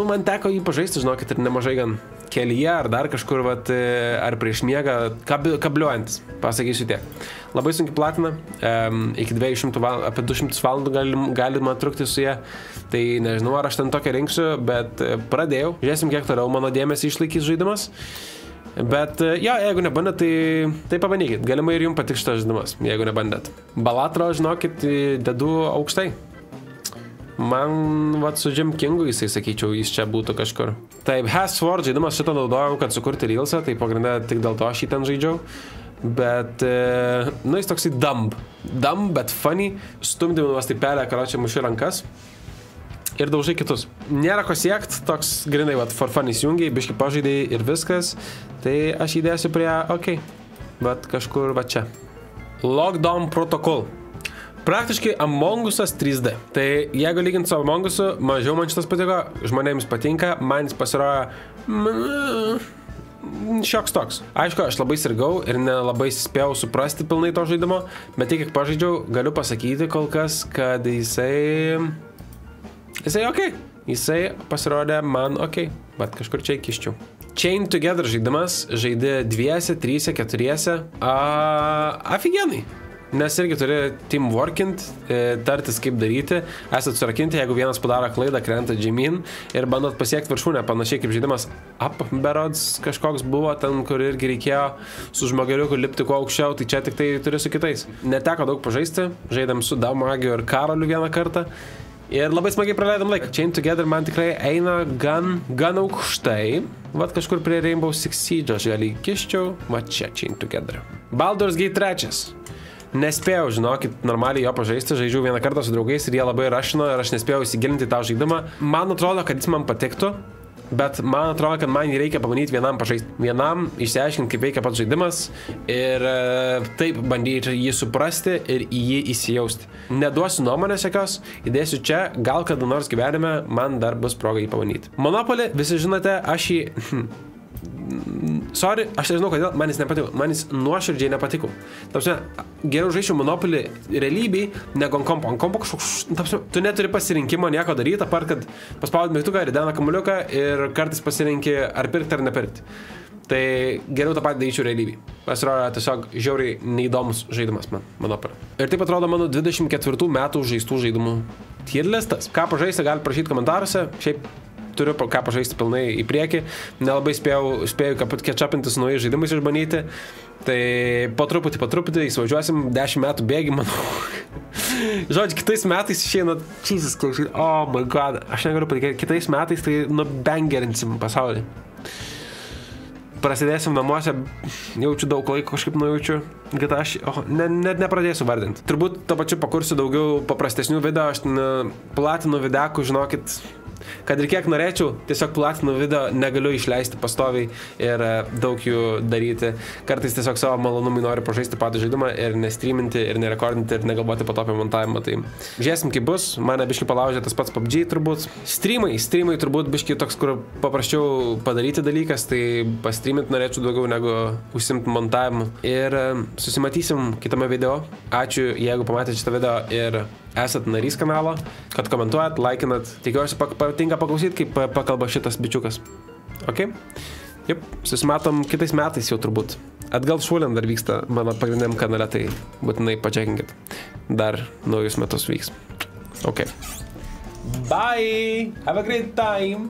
Speaker 1: Man teko jį pažaisti, žinokit, ir nemažai gan kelyje ar dar kažkur, ar prieš miegą, kabliuojantis, pasakysiu tiek. Labai sunki platina, iki 200 valandų, apie 200 valandų galima trukti su jie, tai nežinau, ar aš ten tokią rinksiu, bet pradėjau. Žiūrėsim, kiek toliau mano dėmesį išlaikys žaidimas. Bet, jo, jeigu nebandėt, tai pabandykit. Galimai ir jums patiks šitas žaidimas, jeigu nebandėt. Ballatra, žinokit, dedu aukštai. Man, su Jim Kingu jisai, sakyčiau, jis čia būtų kažkur. Taip, Sword žaidimas šitą naudojau, kad sukurti reelsą, tai pagrindę tik dėl to aš jį ten žaidžiau. Bet, jis toksai dumb, bet funny. Stumdymas taip pelė, karočią mušiu rankas. Ir daužai kitus. Nėra ko siekt, toks grinai, for fun įsijungiai, biški pažaidai ir viskas. Tai aš įdėsiu prie, bet kažkur va čia. Lockdown Protocol. Praktiškai Among Us'as 3D. Tai jeigu lyginti su Among Us'u, mažiau man šitas patiko, žmonėms patinka, man jis pasirodė šioks toks. Aišku, aš labai sirgau ir nelabai spėjau suprasti pilnai to žaidimo, bet tik kiek pažaidžiau, galiu pasakyti kol kas, kad jisai Jisai pasirodė man bet kažkur čia įkiščiau. Chain Together žaidimas, žaidė 2, 3, 4, aфиgenai. Nes irgi turi teamworkint, tartis kaip daryti, esat surakinti, jeigu vienas padaro klaidą, krenta žemyn ir bandot pasiekti viršūnę, panašiai kaip žaidimas Up berods kažkoks buvo ten, kur irgi reikėjo su žmogeliuku lipti kuo aukščiau, tai čia tik tai turi su kitais. Neteko daug pažaisti, žaidėm su Damagiu ir Karoliu vieną kartą. Ir labai smagiai praleidom laiką. Chain Together man tikrai eina gan aukštai. Vat kažkur prie Rainbow Six Siege aš gal įkiščiau. Va čia Chain Together. Baldur's Gate 3. Nespėjau, žinokit, normaliai jo pažaisti. Žaidžiau vieną kartą su draugais ir jie labai rašino ir aš nespėjau įsigilinti tą žaidimą. Man atrodo, kad jis man patiktų. bet man atrodo, kad man jį reikia pamanyti vienam pažaisti. Vienam išsiaiškinti, kaip veikia pats žaidimas ir taip bandyti jį suprasti ir į jį įsijausti. Neduosiu nuomonės jokios, įdėsiu čia, gal kada nors gyvenime man dar bus proga jį pamanyti. Monopoly, visi žinote, aš jį... Sorry, aš nežinau, kodėl man jis nepatiko. Man jis nuoširdžiai nepatiko. Geriau žaičiau Monopoly realybėj, negu ant kompo. Ant kompo kažkoks... Tu neturi pasirinkimo nieko daryti, apart, kad paspaudi mygtuką, ridena kamuliuką ir kartais pasirinki ar pirkti ar nepirkti. Tai geriau tą patį daryčiau realybėj. Pasirodo tiesiog žiauriai neįdomus žaidimas man, Monopoly. Ir taip atrodo mano 24 metų žaistų žaidimų tier listas. Ką pažaisti, gali prašyti komentaruose. Šiaip turiu ką pažaisti pilnai į priekį. Nelabai spėjau ketšapintis su naujais žaidimais išbanyti. Tai po truputį įsivažiuosim 10 metų bėgį, manau. Žodžiu, kitais metais išeina... Jesus, oh my god. Aš negaliu patikėti. Kitais metais tai nubengerinsim pasaulį. Prasidėsim namuose, jaučiu daug laiko, kažkaip nujaučiu, kad aš net nepradėsiu vardinti. Turbūt to pačiu pakursiu daugiau paprastesnių video, aš platinu videkų, žinokit, kad ir kiek norėčiau, tiesiog platinu video negaliu išleisti pastoviai ir daug jų daryti. Kartais tiesiog savo malonumui noriu pažaisti patį žaidimą ir nestreaminti, ir nerekordinti, ir negalvoti po to apie montavimą. Tai žiūrėsim, kaip bus. Mane biškį palaužė tas pats PUBG turbūt. Streamai turbūt biškį toks, kur paprasčiau padaryti dalykas, tai pastreaminti norėčiau daugiau negu užsimti montavimu. Ir susimatysim kitame video. Ačiū, jeigu pamatėte šitą video ir esat narys kanalo, kad komentuojat, laikinat. Tikiuosi patinka paklausyti, kaip pakalba šitas bičiukas. Ok? Jep, susimatom kitais metais jau turbūt. Atgal šūlėm dar vyksta mano pagrindiniam kanale, tai būtinai pačekinkit. Dar naujus metus vyks. Ok. Bye! Have a great time!